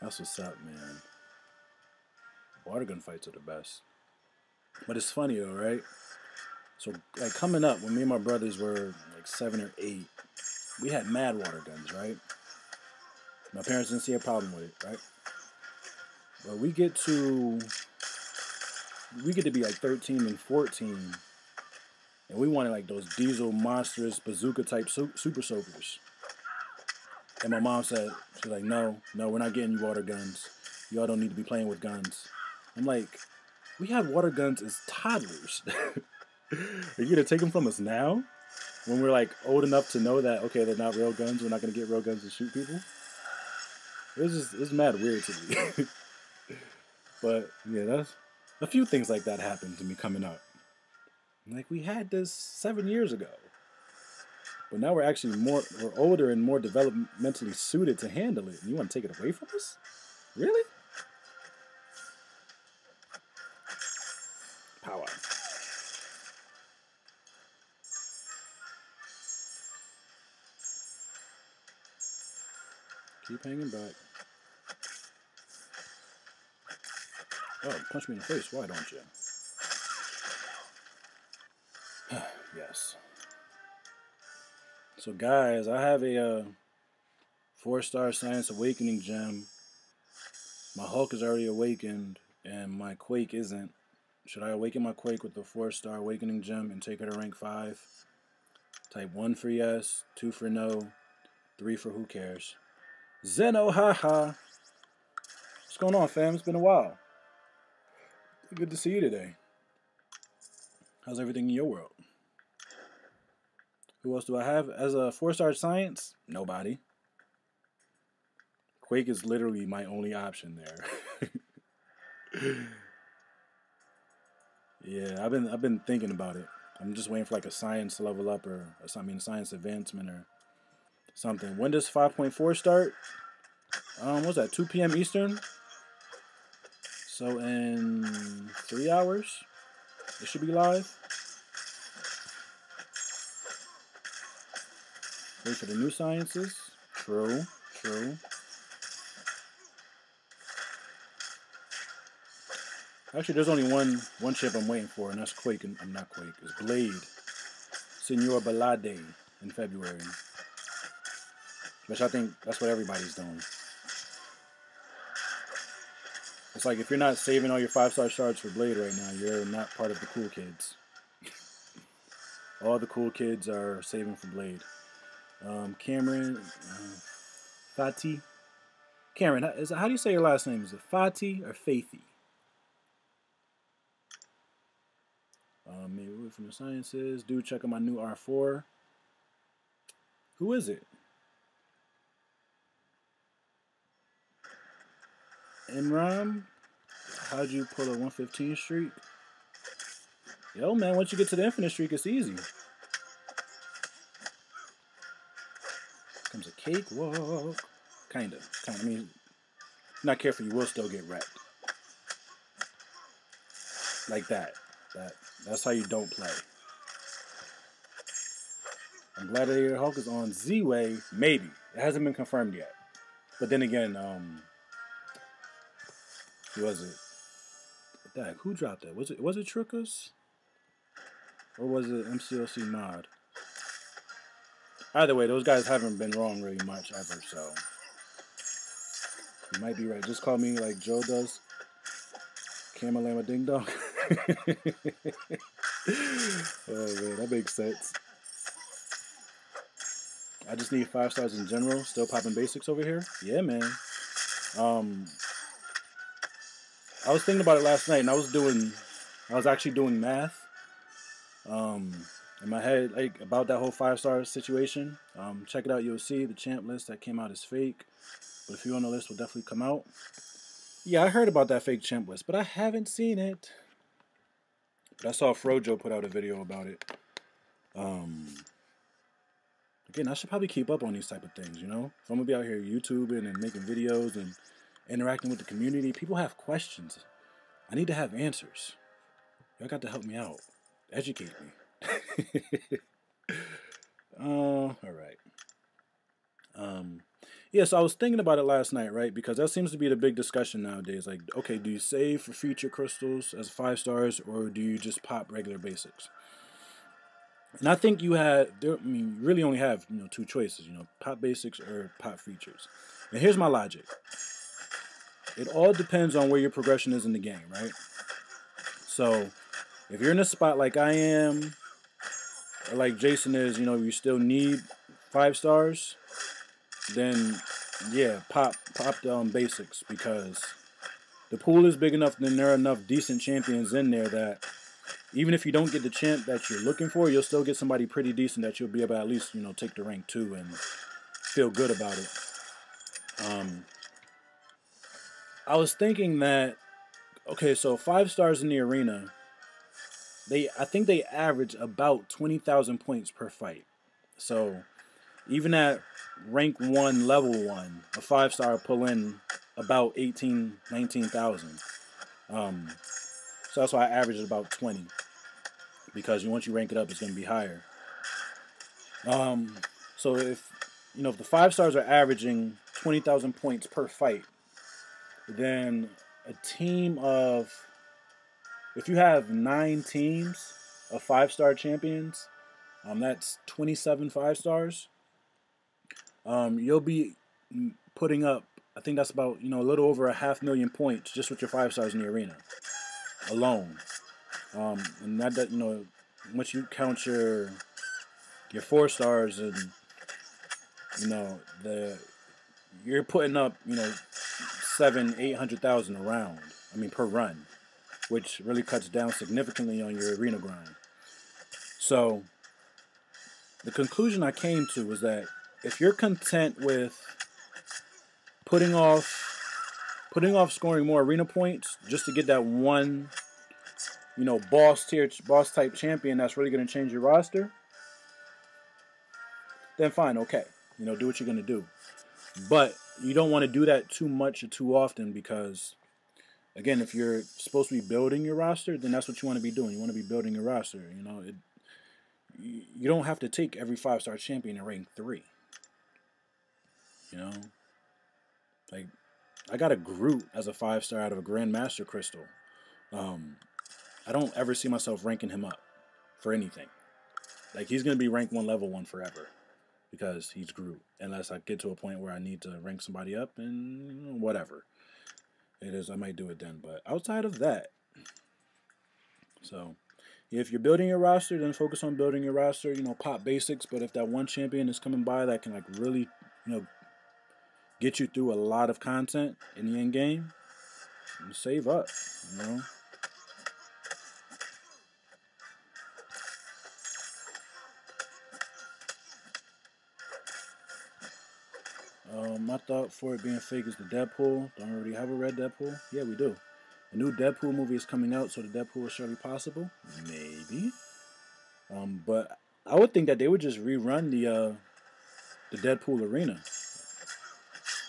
That's what's up, man. Water gun fights are the best. But it's funny though, right? So, like, coming up, when me and my brothers were like 7 or 8, we had mad water guns, right? My parents didn't see a problem with it, right? But we get to be like 13 and 14, and we wanted like those diesel monstrous bazooka type super soakers. And my mom said, she's like, no, we're not getting you water guns. Y'all don't need to be playing with guns. I'm like, we had water guns as toddlers. Are you gonna take them from us now? When we're like old enough to know that, okay, they're not real guns, we're not gonna get real guns to shoot people? It's mad weird to me. But yeah, that's a few things like that happened to me coming up. Like, we had this 7 years ago. But now we're older and more developmentally suited to handle it. And you want to take it away from us? Really? Power. Keep hanging back. Oh, punch me in the face. Why don't you? Yes. So, guys, I have a 4-star Science Awakening gem. My Hulk is already awakened, and my Quake isn't. Should I awaken my Quake with the 4-star Awakening gem and take her to rank 5? Type 1 for yes, 2 for no, 3 for who cares. Zeno, haha. What's going on, fam? It's been a while. Good to see you today. How's everything in your world? Who else do I have as a 4-star Science? Nobody. Quake is literally my only option there. Yeah, I've been thinking about it. I'm just waiting for like a science level up or something, science advancement or something. When does 5.4 start? What's that? 2 p.m. Eastern. So in 3 hours, it should be live. Wait for the new sciences. True. Actually, there's only one chip I'm waiting for, and that's Quake. And I'm not Quake. It's Blade. Senor Balade in February. Which I think that's what everybody's doing. It's like if you're not saving all your 5-star shards for Blade right now, you're not part of the cool kids. All the cool kids are saving for Blade. Cameron, Fatih. Cameron, how do you say your last name? Is it Fatih or Faithy? Maybe we're from the sciences. Do check out my new R4. Who is it? Imram? How'd you pull a 115 streak? Yo, man, once you get to the infinite streak, it's easy. Comes a cakewalk. Kinda. I mean, not careful, you will still get wrecked. Like that. That's how you don't play. I'm glad that your Hulk is on Z-Way. Maybe. It hasn't been confirmed yet. But then again, who was it? Dang, who dropped that? Was it Trickers? Or was it MCLC Mod? Either way, those guys haven't been wrong really much ever, so you might be right. Just call me like Joe does. Camelama Ding Dong. Oh man, that makes sense. I just need 5 stars in general. Still popping basics over here. Yeah, man. I was thinking about it last night, and I was actually doing math. In my head, like about that whole 5-star situation. Check it out. You'll see the champ list that came out is fake, but if you're on the list, will definitely come out. Yeah, I heard about that fake champ list, but I haven't seen it. But I saw Frojo put out a video about it. Again, I should probably keep up on these type of things, you know? If I'm going to be out here YouTubing and making videos and interacting with the community, people have questions. I need to have answers. Y'all got to help me out. Educate me. All right. Yeah, so I was thinking about it last night, right? Because that seems to be the big discussion nowadays. Like, okay, do you save for feature crystals as 5 stars, or do you just pop regular basics? And I think you really only have, 2 choices, pop basics or pop features. And here's my logic. It all depends on where your progression is in the game, right? So, if you're in a spot like I am, or like Jason is, you still need 5 stars, then yeah, pop the basics, because the pool is big enough and there are enough decent champions in there that even if you don't get the champ that you're looking for, you'll still get somebody pretty decent that you'll be able to at least, take to rank 2 and feel good about it. I was thinking that, okay, so 5 stars in the arena, I think they average about 20,000 points per fight. So even at rank 1, level 1, a 5-star pull in about 18, 19,000. So that's why I average about 20. Because once you rank it up, it's going to be higher. So if the 5 stars are averaging 20,000 points per fight, then a team of, if you have 9 teams of 5-star champions, that's 27 5 stars. You'll be putting up, I think that's about, a little over 500,000 points just with your 5 stars in the arena alone. And that, once you count your 4 stars and, you're putting up, 700,000-800,000 around. Per run, which really cuts down significantly on your arena grind. So the conclusion I came to was that if you're content with putting off scoring more arena points just to get that one, boss type champion that's really going to change your roster, then fine, okay. Do what you're going to do. But you don't want to do that too much or too often, because, again, if you're supposed to be building your roster, then that's what you want to be doing. You want to be building your roster. You don't have to take every 5-star champion in rank 3. Like, I got a Groot as a 5-star out of a Grandmaster Crystal. I don't ever see myself ranking him up for anything. Like, he's going to be rank 1, level 1 forever, because he's Groot. Unless I get to a point where I need to rank somebody up, and whatever it is, I might do it then. But outside of that, so If you're building your roster, then focus on building your roster. You know, pop basics. But if that one champion is coming by that can like really, get you through a lot of content in the end game, save up. You know. My thought for it being fake is the Deadpool. Don't already have a red Deadpool? Yeah, we do. A new Deadpool movie is coming out, so the Deadpool is surely possible. Maybe. But I would think that they would just rerun the Deadpool arena.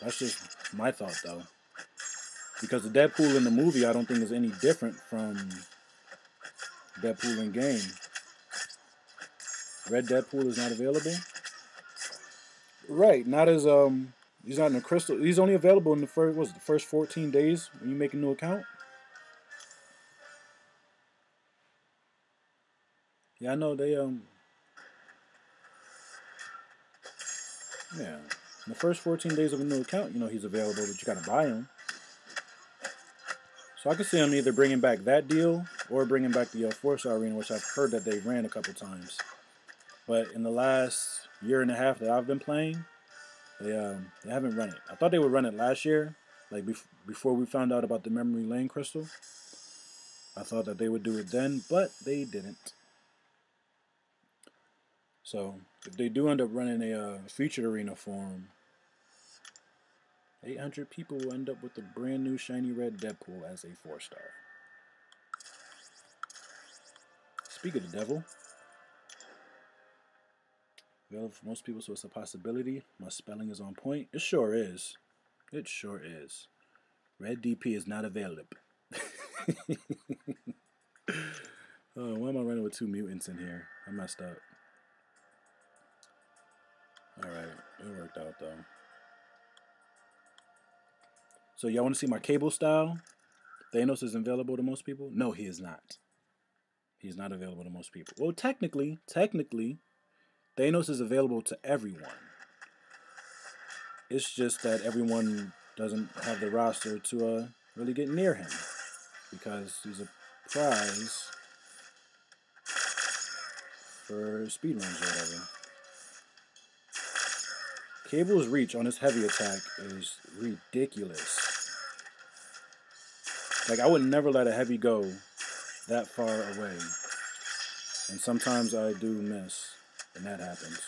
That's just my thought, though, because the Deadpool in the movie I don't think is any different from Deadpool in game. Red Deadpool is not available. Right, not as he's not in the crystal. He's only available in the first 14 days when you make a new account. Yeah, I know they yeah. In the first 14 days of a new account, he's available, but you gotta buy him. So I could see him either bringing back that deal or bringing back the 4-star arena, which I've heard that they ran a couple times. But in the last year and a half that I've been playing, they haven't run it. I thought they would run it last year, like before we found out about the memory lane crystal. I thought that they would do it then, but they didn't. So if they do end up running a featured arena for him, 800 people will end up with a brand new shiny red Deadpool as a 4-star. Speak of the devil. Well, for most people, so it's a possibility. My spelling is on point. It sure is. It sure is. Red DP is not available. Why am I running with 2 mutants in here? I messed up. Alright, it worked out though. So y'all want to see my cable style? Thanos is available to most people? No, he is not. He's not available to most people. Well, technically, Thanos is available to everyone. It's just that everyone doesn't have the roster to really get near him because he's a prize for speedruns or whatever. Cable's reach on his heavy attack is ridiculous. Like, I would never let a heavy go that far away. And sometimes I do miss, and that happens.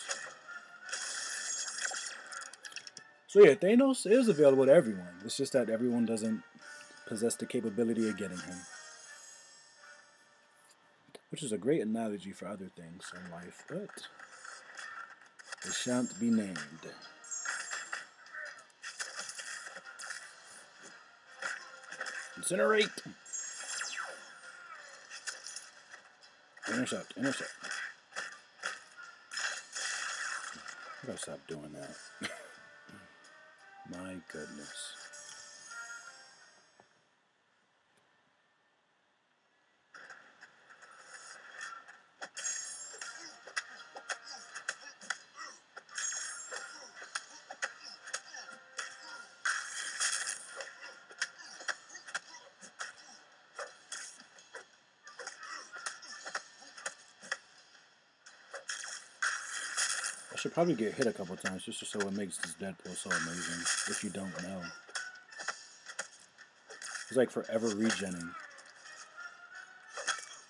So yeah, Thanos is available to everyone. It's just that everyone doesn't possess the capability of getting him. Which is a great analogy for other things in life, but it shan't be named. Incinerate! Intercept. I gotta stop doing that. My goodness. I should probably get hit a couple times just so it makes this Deadpool so amazing, if you don't know. He's like forever regenning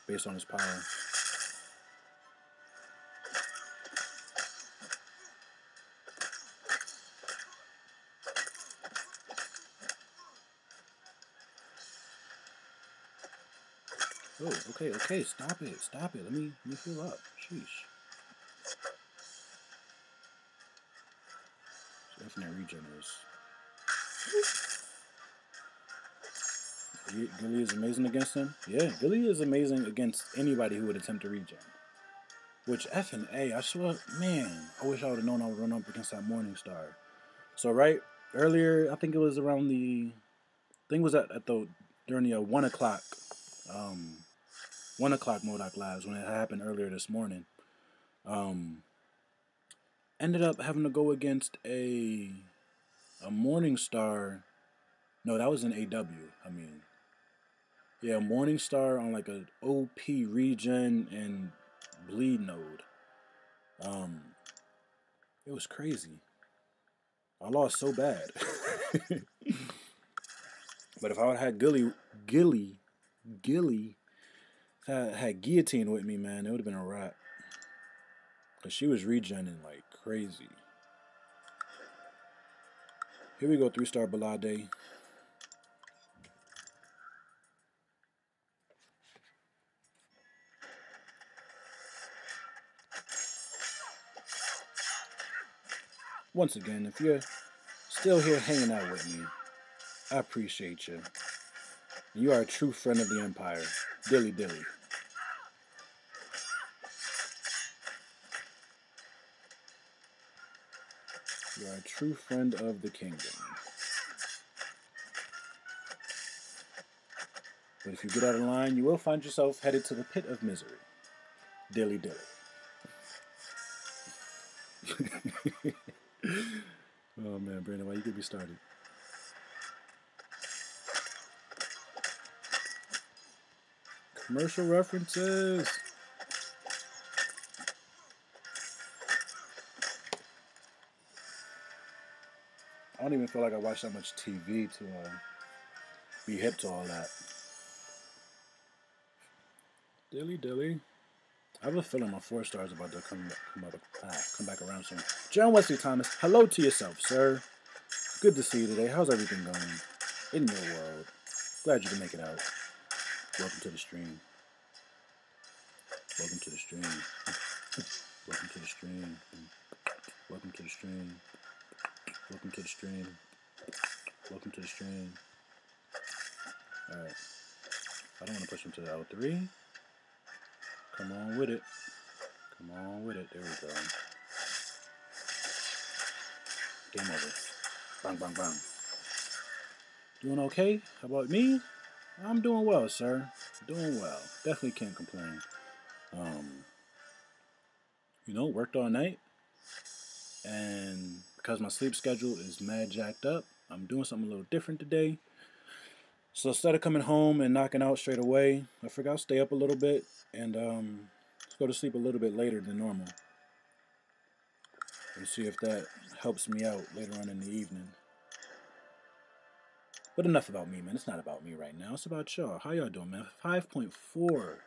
based on his power. Oh, okay, stop it. Let me heal up. Sheesh. Infinite regen is. Gilly is amazing against him? Yeah, Gilly is amazing against anybody who would attempt to regen. Which, F and A, I swear, man, I wish I would have known I would run up against that Morningstar. So, right, earlier, I think it was around during the 1 o'clock, 1 o'clock Modoc Labs, when it happened earlier this morning. Ended up having to go against a Morningstar. No, that was an AW, I mean. Yeah, Morningstar on like a OP regen and bleed node. Um, it was crazy. I lost so bad. But if I would have had Gilly, if I had Guillotine with me, man, it would have been a wrap. Because she was regenning like crazy. Here we go, 3-star Balade. Once again, if you're still here hanging out with me, I appreciate you. You are a true friend of the Empire. Dilly Dilly. You are a true friend of the kingdom. But if you get out of line, you will find yourself headed to the pit of misery. Dilly Dilly. Oh man, Brandon, why you get me started? Commercial references. I don't even feel like I watch that much TV to be hip to all that. Dilly Dilly. I have a feeling my 4 stars about to come back around soon. John Wesley Thomas, hello to yourself, sir. Good to see you today. How's everything going in your world? Glad you can make it out. Welcome to the stream. Welcome to the stream. Welcome to the stream. Welcome to the stream. Welcome to the stream. Welcome to the stream. Alright. I don't want to push him to the L3. Come on with it. Come on with it. There we go. Game over. Bang, bang, bang. Doing okay? How about me? I'm doing well, sir. Doing well. Definitely can't complain. Worked all night. And because my sleep schedule is mad jacked up, I'm doing something a little different today. So instead of coming home and knocking out straight away, I figured I'll stay up a little bit and go to sleep a little bit later than normal. And see if that helps me out later on in the evening. But enough about me, man. It's not about me right now. It's about y'all. How y'all doing, man? 5.4.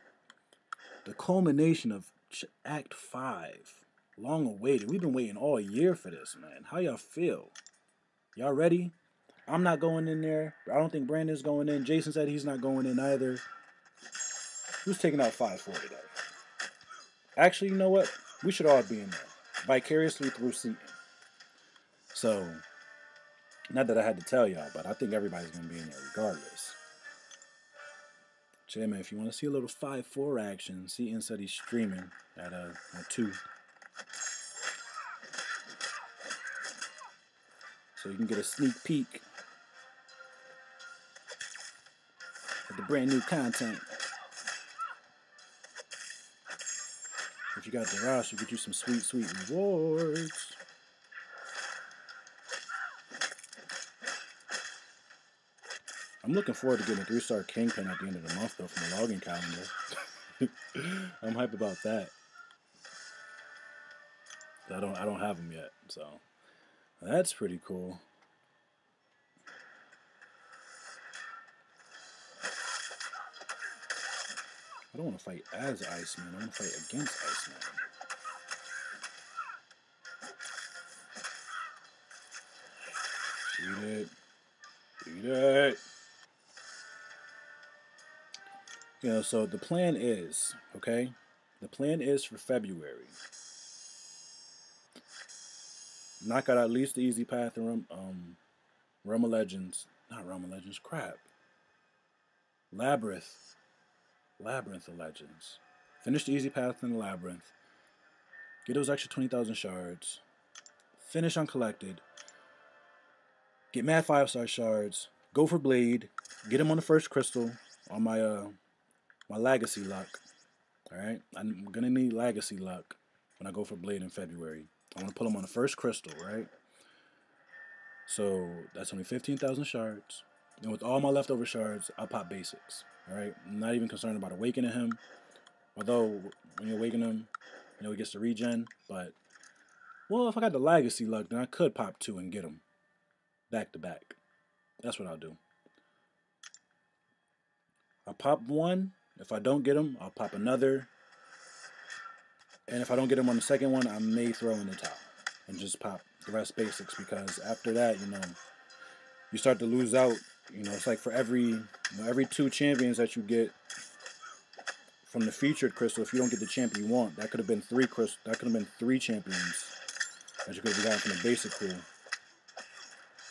The culmination of Act 5. Long awaited. We've been waiting all year for this, man. How y'all feel? Y'all ready? I'm not going in there. I don't think Brandon's going in. Jason said he's not going in either. Who's taking out 5-4 today? Actually, you know what? We should all be in there. Vicariously through Seaton. So, not that I had to tell y'all, but I think everybody's going to be in there regardless. So, yeah, man, if you want to see a little 5-4 action, Seaton said he's streaming at 2. So you can get a sneak peek at the brand new content. If you got the roster, get you some sweet, sweet rewards. I'm looking forward to getting a 3-star Kingpin at the end of the month, though, from the login calendar. I'm hype about that. I don't have them yet, so that's pretty cool. I don't want to fight as Iceman. I want to fight against Iceman. Read it. Read it. So the plan is, okay? The plan is for February. Knock out at least the easy path in Realm of Legends. Not Realm of Legends, crap. Labyrinth of Legends. Finish the easy path in the Labyrinth. Get those extra 20,000 shards. Finish Uncollected. Get mad 5-star shards. Go for Blade. Get him on the first crystal on my my Legacy luck. Alright? I'm gonna need Legacy luck when I go for Blade in February. I want to put him on the first crystal, right? So that's only 15,000 shards. And with all my leftover shards, I'll pop basics. Alright? I'm not even concerned about awakening him. Although, when you awaken him, you know, he gets the regen. But, well, if I got the legacy luck, then I could pop 2 and get him. Back to back. That's what I'll do. I'll pop 1. If I don't get him, I'll pop another. And if I don't get him on the second one, I may throw in the towel. And just pop the rest basics. Because after that, you know, you start to lose out. You know, it's like for every 2 champions that you get from the featured crystal, if you don't get the champion you want, that could have been 3 crystals. That could have been 3 champions that you could have gotten from the basic pool.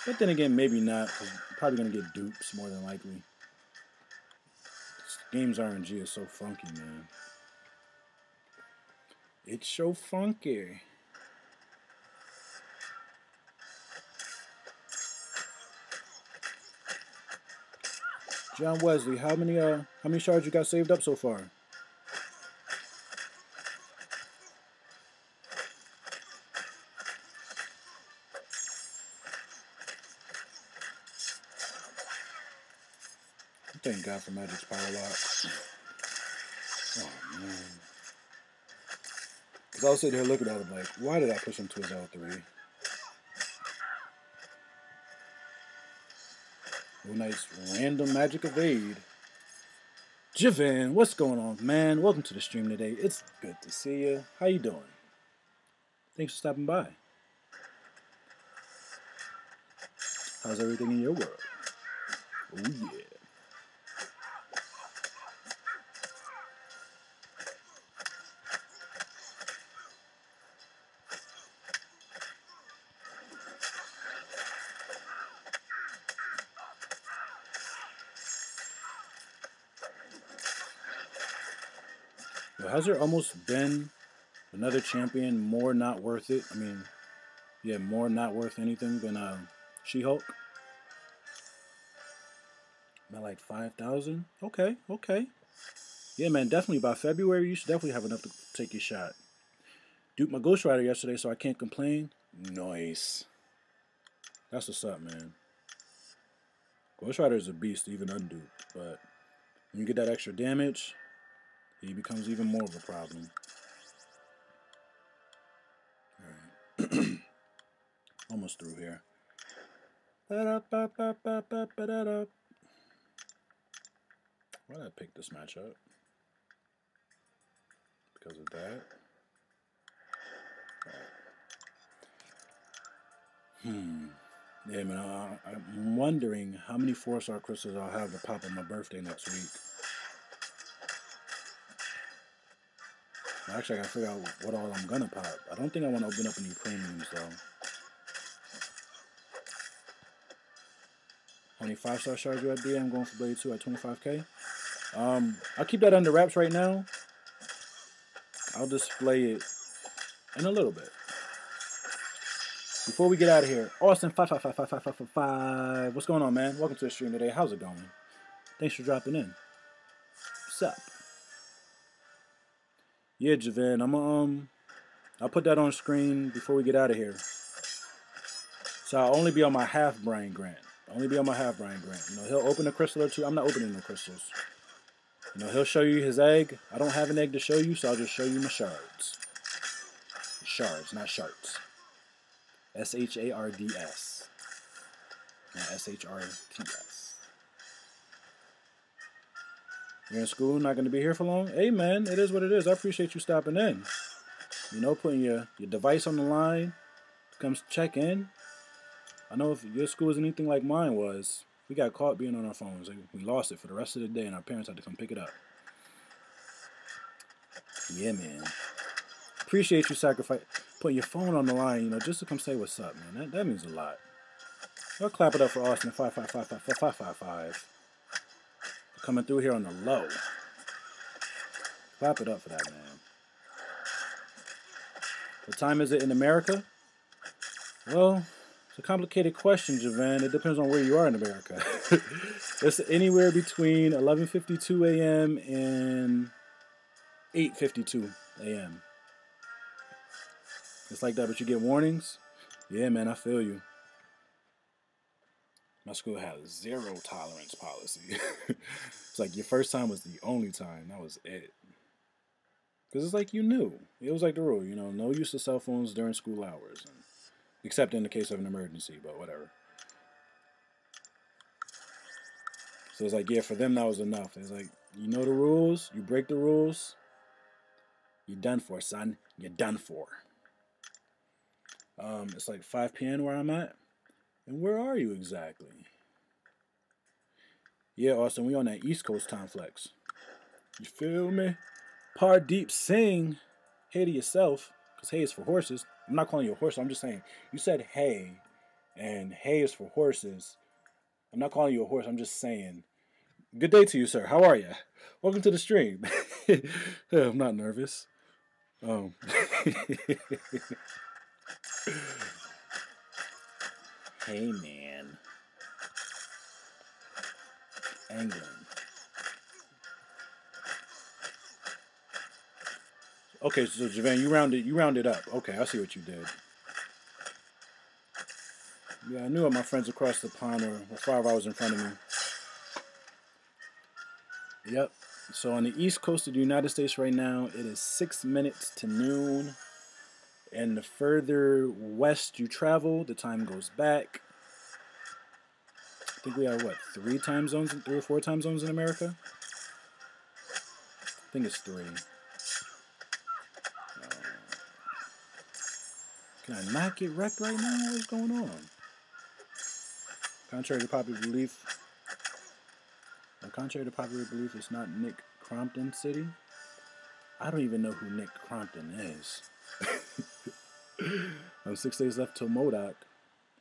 But then again, maybe not. Cause you're probably gonna get dupes more than likely. This game's RNG is so funky, man. It's so funky. John Wesley, how many shards you got saved up so far? Thank God for Magic's Power Lock. Oh, man. Because I was sitting here looking at him like, why did I push him to his L3? Oh, nice random Magic Evade. Javan, what's going on, man? Welcome to the stream today. It's good to see you. How you doing? Thanks for stopping by. How's everything in your world? Oh, yeah. Has there almost been another champion more not worth it? I mean, yeah, more not worth anything than She-Hulk? Am I like 5,000? Okay, okay. Yeah, man, definitely by February, you should definitely have enough to take your shot. Duped my Ghost Rider yesterday, so I can't complain. Nice. That's what's up, man. Ghost Rider is a beast, even unduped, but when you get that extra damage, he becomes even more of a problem. Alright. Almost through here. Why did I pick this matchup? Because of that? Yeah, man, I'm wondering how many 4-star crystals I'll have to pop on my birthday next week. Actually, I gotta figure out what all I'm gonna pop. I don't think I want to open up any premiums, though. How many 5-star shards you at, D? I'm going for Blade 2 at 25k. I'll keep that under wraps right now. I'll display it in a little bit. Before we get out of here, Austin 5555555. What's going on, man? Welcome to the stream today. How's it going? Thanks for dropping in. What's up? Yeah, Javan, I'll put that on screen before we get out of here. So I'll only be on my half Brian Grant. You know, he'll open a crystal or 2. I'm not opening the crystals. You know, he'll show you his egg. I don't have an egg to show you, so I'll just show you my shards. Shards, not shards. S-H-A-R-D-S. Not S-H-R-T-S. You're in school, not going to be here for long? Hey, man, it is what it is. I appreciate you stopping in. You know, putting your device on the line to come check in. I know if your school is anything like mine was, we got caught being on our phones. We lost it for the rest of the day, and our parents had to come pick it up. Yeah, man. Appreciate you putting your phone on the line, you know, just to come say what's up, man. That means a lot. I'll clap it up for Austin 5555555. Coming through here on the low. Clap it up for that, man. What time is it in America? Well, it's a complicated question, Javan. It depends on where you are in America. It's anywhere between 11:52 a.m. and 8:52 a.m. It's like that, but you get warnings? Yeah, man, I feel you. My school had a zero tolerance policy. It's like your first time was the only time. That was it. Because it's like you knew. It was like the rule, no use of cell phones during school hours, except in the case of an emergency, but whatever. So it's like, yeah, for them that was enough. It's like, you know the rules, you break the rules, you're done for, son. You're done for. It's like 5 p.m. where I'm at. And where are you exactly? Yeah, Austin, we on that East Coast time flex. You feel me? Pardeep Singh, hey to yourself, because hay is for horses. I'm not calling you a horse, I'm just saying, you said hay, and hay is for horses. I'm not calling you a horse, I'm just saying. Good day to you, sir. How are you? Welcome to the stream. I'm not nervous. Hey, man. England. Okay, so Javan, you rounded up. Okay, I see what you did. Yeah, I knew it. My friends across the pond are 5 hours in front of me. Yep. So on the east coast of the United States right now, it is 6 minutes to noon. And the further west you travel, the time goes back. I think we have, 3 or 4 time zones in America? I think it's 3. Can I not get wrecked right now? What's going on? Contrary to popular belief, it's not Nick Crompton City. I don't even know who Nick Crompton is. I'm 6 days left till MODOK.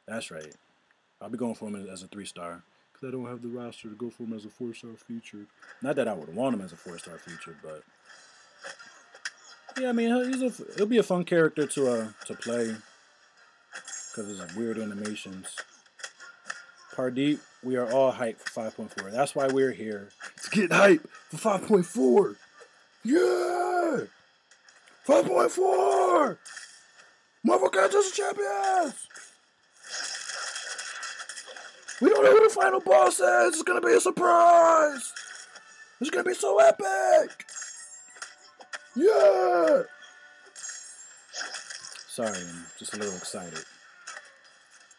That's right. I'll be going for him as a 3-star. Because I don't have the roster to go for him as a 4-star featured. Not that I would want him as a 4-star featured, but... Yeah, I mean, he'll be a fun character to play. Because of his weird animations. Pardeep, we are all hyped for 5.4. That's why we're here. To get hype for 5.4. Yeah! 5.4! Motherfuckers are champions! We don't know who the final boss is. It's gonna be a surprise. It's gonna be so epic. Yeah. Sorry, I'm just a little excited.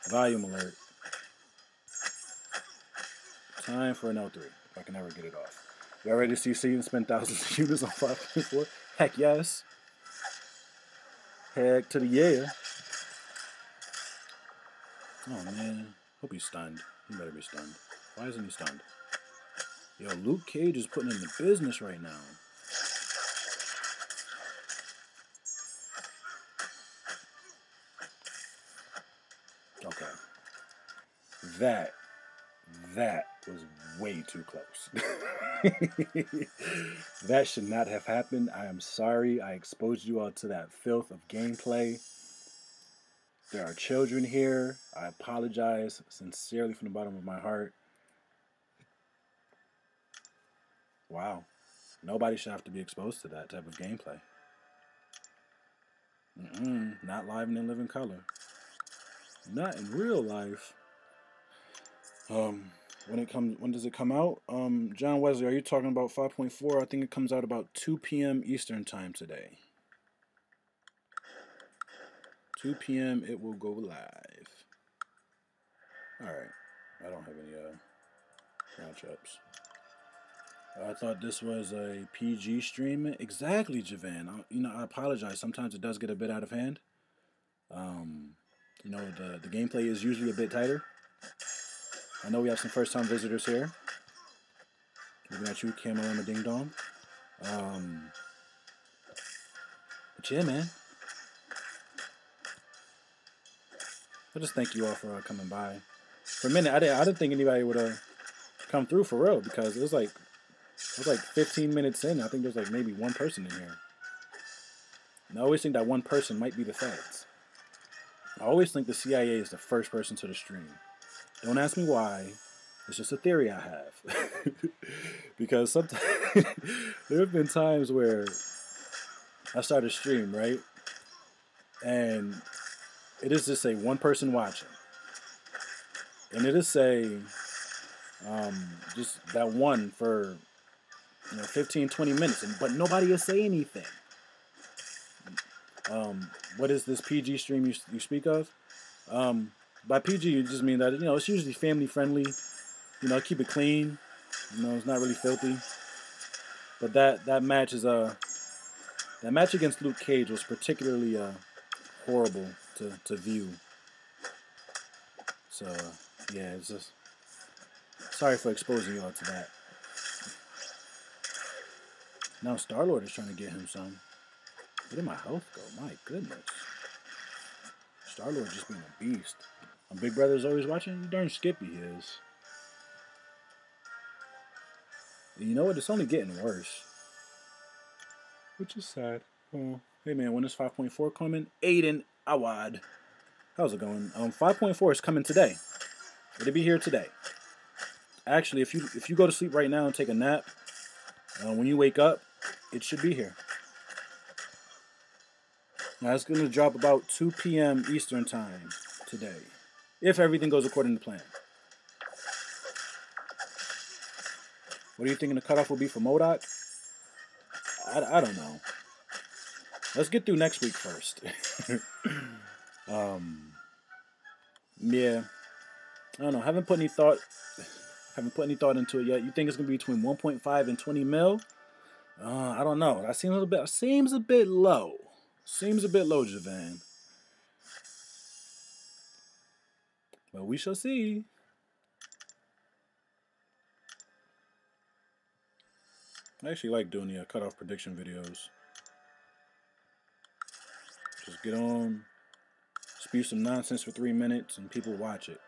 Volume alert. Time for an L3. If I can ever get it off. Y'all ready to see C and spend thousands of units on 5.4? Heck yes. Heck to the yeah. Oh man. Hope he's stunned. He better be stunned. Why isn't he stunned? Yo, Luke Cage is putting in the business right now. Okay. That was way too close. That should not have happened. I am sorry. I exposed you all to that filth of gameplay. There are children here. I apologize sincerely from the bottom of my heart. Wow. Nobody should have to be exposed to that type of gameplay. Not live and in living color. Not in real life. When does it come out? John Wesley, are you talking about 5.4? I think it comes out about 2 p.m. Eastern time today. 2 p.m. it will go live. Alright. I don't have any matchups. I thought this was a PG stream. Exactly, Javan. I apologize. Sometimes it does get a bit out of hand. The gameplay is usually a bit tighter. I know we have some first-time visitors here. Looking at you, Camelama Ding Dong. But yeah, man. I just thank you all for coming by. For a minute, I didn't think anybody would come through for real because it was like 15 minutes in. I think there's like maybe one person in here. And I always think that one person might be the feds. I always think the CIA is the first person to the stream. Don't ask me why. It's just a theory I have. Because sometimes there have been times where I start a stream, right? And it is just say one person watching. and it'll say just that one for 15, 20 minutes, but nobody will say anything. What is this PG stream you speak of? By PG, you just mean that it's usually family friendly. Keep it clean. It's not really filthy. But that match is that match against Luke Cage was particularly horrible to view. So yeah, it's just sorry for exposing y'all to that. Now Star-Lord is trying to get him some. Where did my health go? My goodness. Star-Lord just being a beast. My big brother's always watching. You darn skippy he is. And you know what? It's only getting worse. Which is sad. Oh, hey man, when is 5.4 coming? Aiden Awad. How's it going? 5.4 is coming today. It'll be here today. Actually, if you go to sleep right now and take a nap, when you wake up, it should be here. Now it's going to drop about 2 p.m. Eastern time today, if everything goes according to plan. What do you think the cutoff will be for MODOK? I don't know. Let's get through next week first. Yeah. I don't know. Haven't put any thought into it yet. You think it's gonna be between 1.5 and 20 mil? I don't know. That seems a bit low. Seems a bit low, Javan. But we shall see. I actually like doing the cutoff prediction videos. Just get on, spew some nonsense for 3 minutes, and people watch it.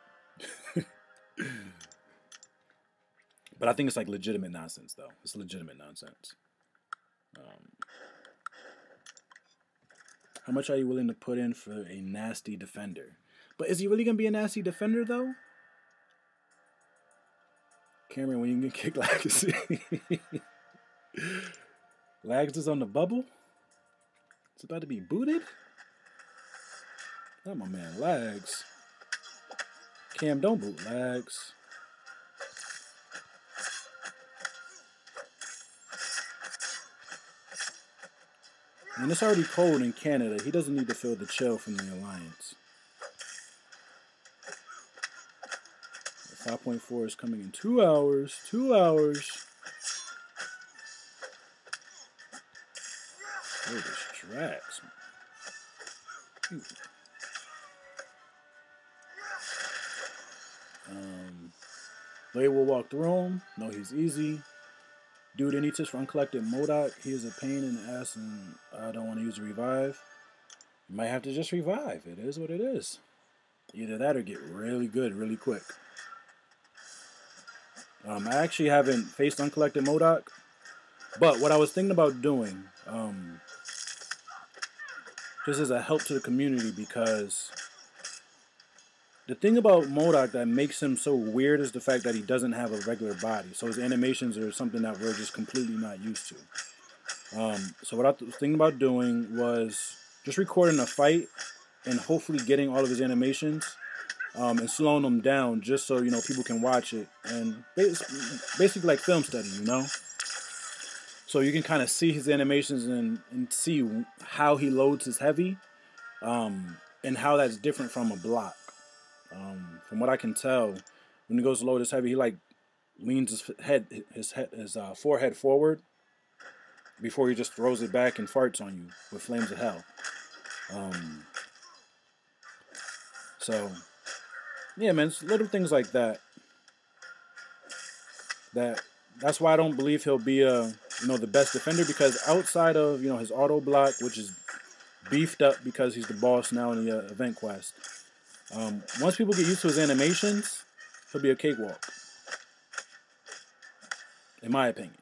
But I think it's like legitimate nonsense, though. It's legitimate nonsense. How much are you willing to put in for a nasty defender? But is he really going to be a nasty defender, though? Cameron, when you get kicked Lags. Lags is on the bubble? It's about to be booted? Not my man, Lags. Cam, don't boot Lags. And it's already cold in Canada. He doesn't need to feel the chill from the Alliance. 5.4 is coming in 2 hours. 2 hours. Oh, this tracks. Blade will walk through him. No, he's easy. Dude, any tips for uncollected MODOK? He is a pain in the ass and I don't want to use a revive. You might have to just revive. It is what it is. Either that or get really good really quick. I actually haven't faced uncollected MODOK. But what I was thinking about doing, just as a help to the community, because the thing about MODOK that makes him so weird is the fact that he doesn't have a regular body. So his animations are something that we're just completely not used to. So what I was thinking about doing was just recording a fight and hopefully getting all of his animations and slowing them down just so, people can watch it. And basically like film study, So you can kind of see his animations and see how he loads his heavy and how that's different from a block. From what I can tell, when he goes to load his heavy, he like leans his forehead forward before he just throws it back and farts on you with flames of hell. So yeah, man, it's little things like that. That's why I don't believe he'll be the best defender, because outside of his auto block, which is beefed up because he's the boss now in the event quest. Once people get used to his animations, he'll be a cakewalk. In my opinion.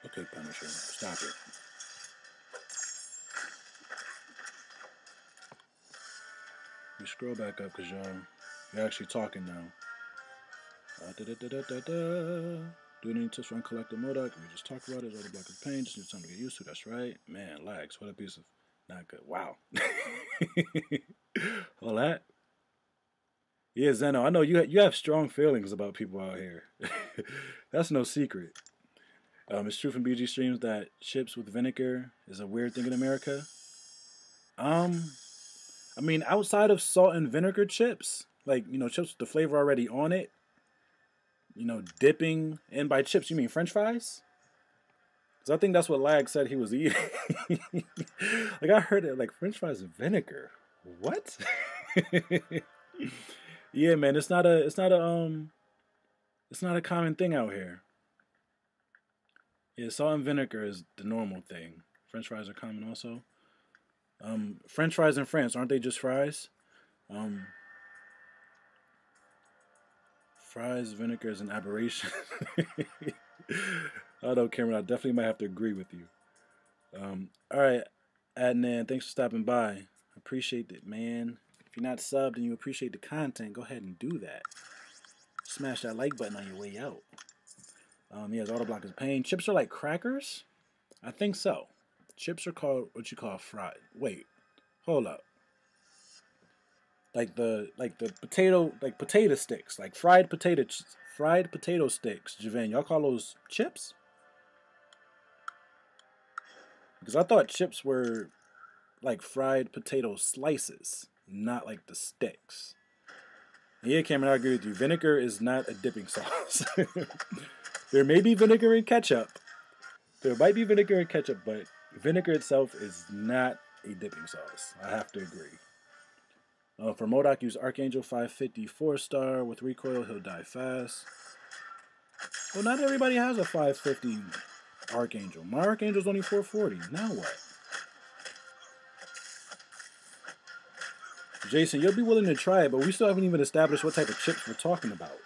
Okay, Punisher, stop it. We scroll back up because you're actually talking now. Do any tips for uncollected MODOK? We just talked about it. Auto block is pain. Just need time to get used to. That's right. Man, Lags. What a piece of Not good. Wow. All that. Yeah, Zeno. I know you have strong feelings about people out here. That's no secret. It's true from BG streams that chips with vinegar is a weird thing in America. Um, I mean, outside of salt and vinegar chips, like chips with the flavor already on it. Dipping, and by chips you mean French fries? Because I think that's what Lag said he was eating. Like I heard it, like French fries and vinegar. What? Yeah, man, it's not a common thing out here. Yeah, salt and vinegar is the normal thing. French fries are common also. French fries in France aren't they just fries? Um, Fries vinegar is an aberration. I don't know, Cameron. I definitely might have to agree with you. All right, Adnan, thanks for stopping by. Appreciate it, man. If you're not subbed and you appreciate the content, go ahead and do that. Smash that like button on your way out. Yes, auto block is pain. Chips are like crackers? I think so. Chips are called what you call fried. Wait, hold up. Like the potato sticks, like fried potato sticks. Javan, y'all call those chips? Because I thought chips were like fried potato slices, not like the sticks. Yeah, Cameron, I agree with you. Vinegar is not a dipping sauce. There may be vinegar in ketchup. There might be vinegar in ketchup, but vinegar itself is not a dipping sauce. I have to agree. For Modoc, use Archangel 550 4-star. With recoil, he'll die fast. Well, not everybody has a 550 Archangel. My Archangel's only 440. Now what? Jason, you'll be willing to try it, but we still haven't even established what type of chips we're talking about.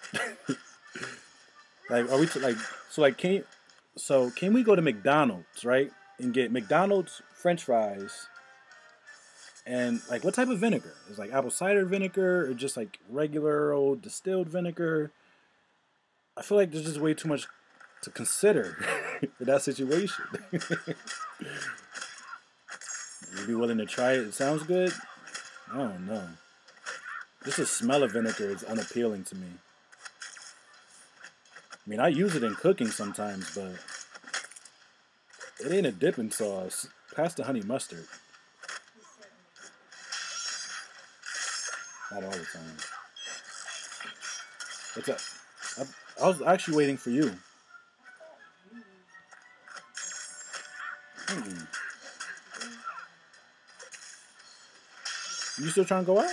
Like, are we like so? Like, can we go to McDonald's, right, and get McDonald's French fries and like what type of vinegar? Is like apple cider vinegar or just like regular old distilled vinegar? I feel like there's just way too much to consider in that situation. You'd be willing to try it? It sounds good. I don't know. Just the smell of vinegar is unappealing to me. I mean, I use it in cooking sometimes, but it ain't a dipping sauce. Pass the honey mustard. Not all the time. What's up? I was actually waiting for you. Mm-mm. You still trying to go out?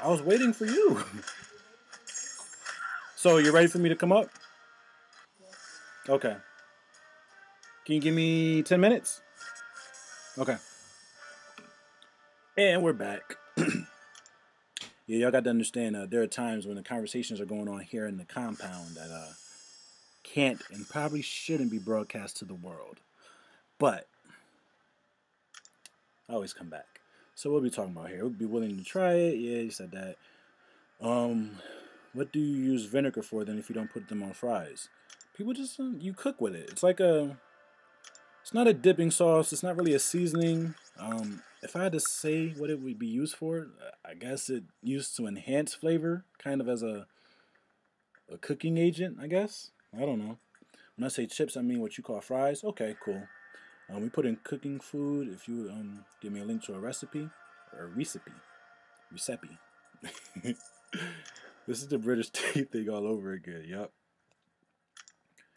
I was waiting for you. So, you ready for me to come up? Okay. Can you give me 10 minutes? Okay. And we're back. Yeah, y'all got to understand, there are times when the conversations are going on here in the compound that can't and probably shouldn't be broadcast to the world. But I always come back. So what are we talking about here? We'll be willing to try it. Yeah, you said that. What do you use vinegar for then if you don't put them on fries? People just you cook with it. It's like it's not a dipping sauce. It's not really a seasoning. If I had to say what it would be used for, I guess it used to enhance flavor, kind of as a cooking agent. I guess I don't know. When I say chips, I mean what you call fries. Okay, cool. We put in cooking food. If you give me a link to a recipe or a recipe. This is the British tea thing all over again. Yep.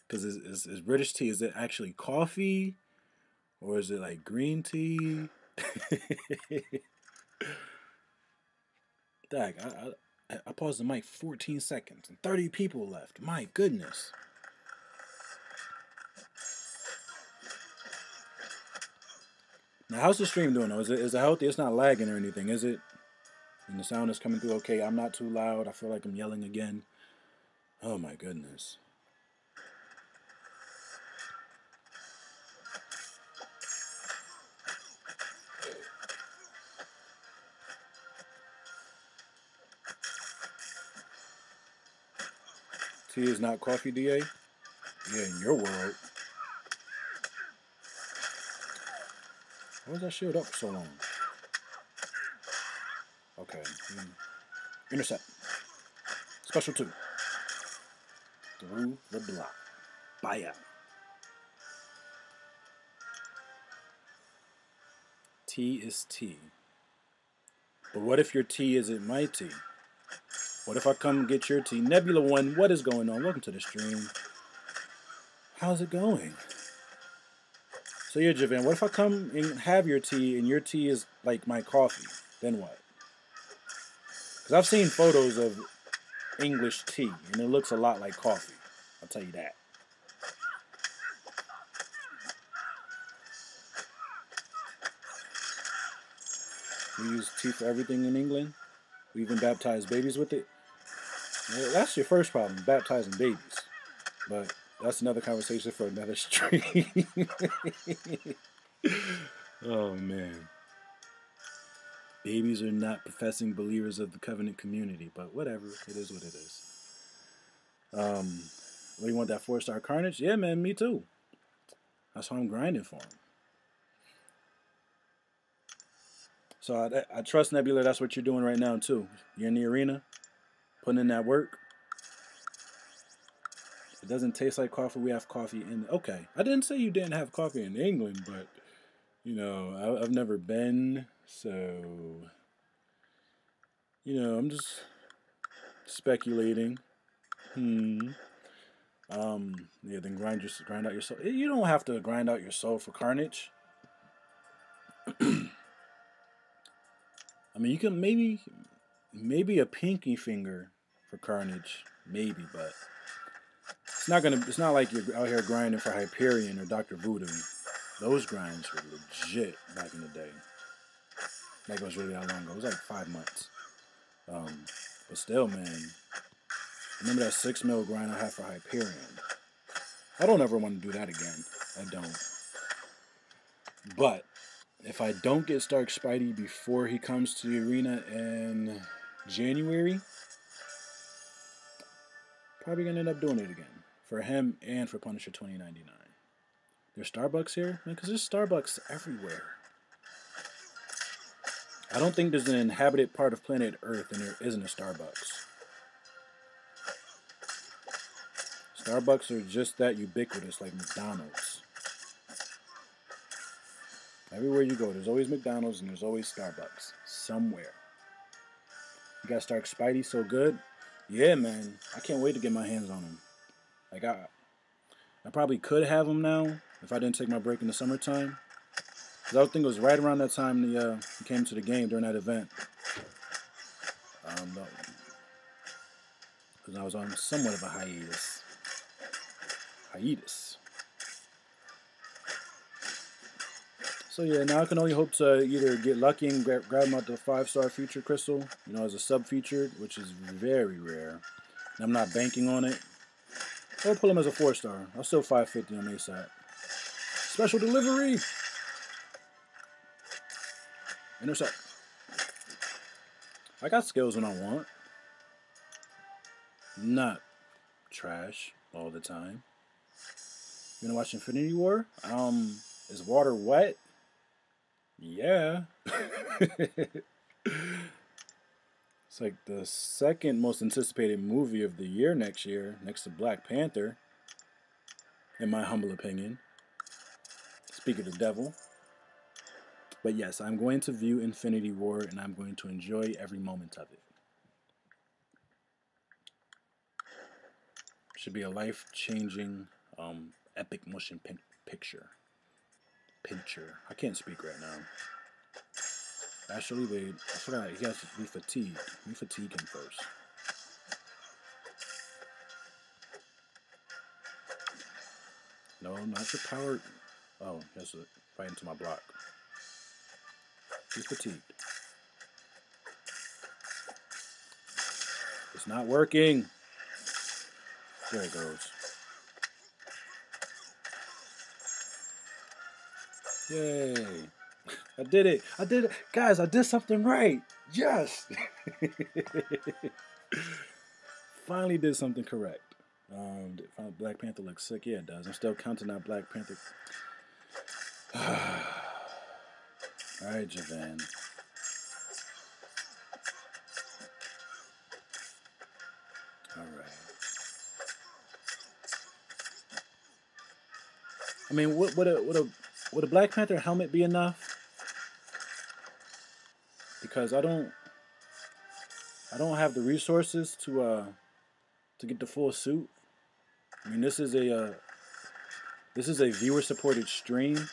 Because is British tea, is it actually coffee? Or is it like green tea? Dag, I paused the mic 14 seconds and 30 people left. My goodness. Now, how's the stream doing though? Is it healthy? It's not lagging or anything, is it? And the sound is coming through okay. I'm not too loud. I feel like I'm yelling again. Oh my goodness. Tea is not coffee, DA? Yeah, in your world. Why was that shield up for so long? Okay. Intercept. Special 2. Through the block. Baya. T is T. But what if your T isn't my T? What if I come get your T? Nebula 1, what is going on? Welcome to the stream. How's it going? So yeah, Javan, what if I come and have your tea and your tea is like my coffee? Then what? Because I've seen photos of English tea and it looks a lot like coffee. I'll tell you that. We use tea for everything in England. We even baptize babies with it. Well, that's your first problem, baptizing babies. But that's another conversation for another stream. Oh, man. Babies are not professing believers of the covenant community, but whatever. It is what it is. Well, you want that 4-star Carnage? Yeah, man, me too. That's why I'm grinding for him. So I trust Nebula. That's what you're doing right now too. You're in the arena, putting in that work. It doesn't taste like coffee. We have coffee in. Okay, I didn't say you didn't have coffee in England, but you know I've never been, so you know I'm just speculating. Yeah, then grind out your soul. You don't have to grind out your soul for Carnage. I mean, you can maybe a pinky finger for Carnage, maybe, but it's not like you're out here grinding for Hyperion or Dr. Voodoo. Those grinds were legit back in the day. Like it was really that long ago. It was like 5 months. But still, man, remember that 6 mil grind I had for Hyperion? I don't ever want to do that again. I don't. But if I don't get Stark Spidey before he comes to the arena in January, probably gonna end up doing it again for him and for Punisher 2099. There's Starbucks here, man, because there's Starbucks everywhere. I don't think there's an inhabited part of planet Earth and there isn't a Starbucks. Starbucks are just that ubiquitous, like McDonald's. Everywhere you go, there's always McDonald's and there's always Starbucks. Somewhere. You got Stark Spidey so good? Yeah, man. I can't wait to get my hands on him. Like, I probably could have him now if I didn't take my break in the summertime. Because I think it was right around that time he came to the game during that event. Because I was on somewhat of a hiatus. So yeah, now I can only hope to either get lucky and grab him out the 5-star feature crystal, you know, as a sub-featured, which is very rare. And I'm not banking on it. Or pull him as a 4-star. I'll still 550 on ASAP. Special delivery! Intercept. I got skills when I want. Not trash all the time. You wanna watch Infinity War? Is water wet? Yeah. It's like the second most anticipated movie of the year next year, next to Black Panther, in my humble opinion. Speak of the devil. But yes, I'm going to view Infinity War and I'm going to enjoy every moment of it. Should be a life-changing, epic motion picture. I can't speak right now. Actually, wait. I forgot. He has to be fatigued. We fatigue him first. No, not your power. Oh, he has to fight into my block. He's fatigued. It's not working. There it goes. Yay. I did it. Guys, I did something right. Yes. Finally did something correct. Black Panther looks sick. Yeah, it does. I'm still counting out Black Panther. All right, Javan. All right. I mean, would a Black Panther helmet be enough? Because I don't have the resources to get the full suit. I mean, this is a viewer supported stream,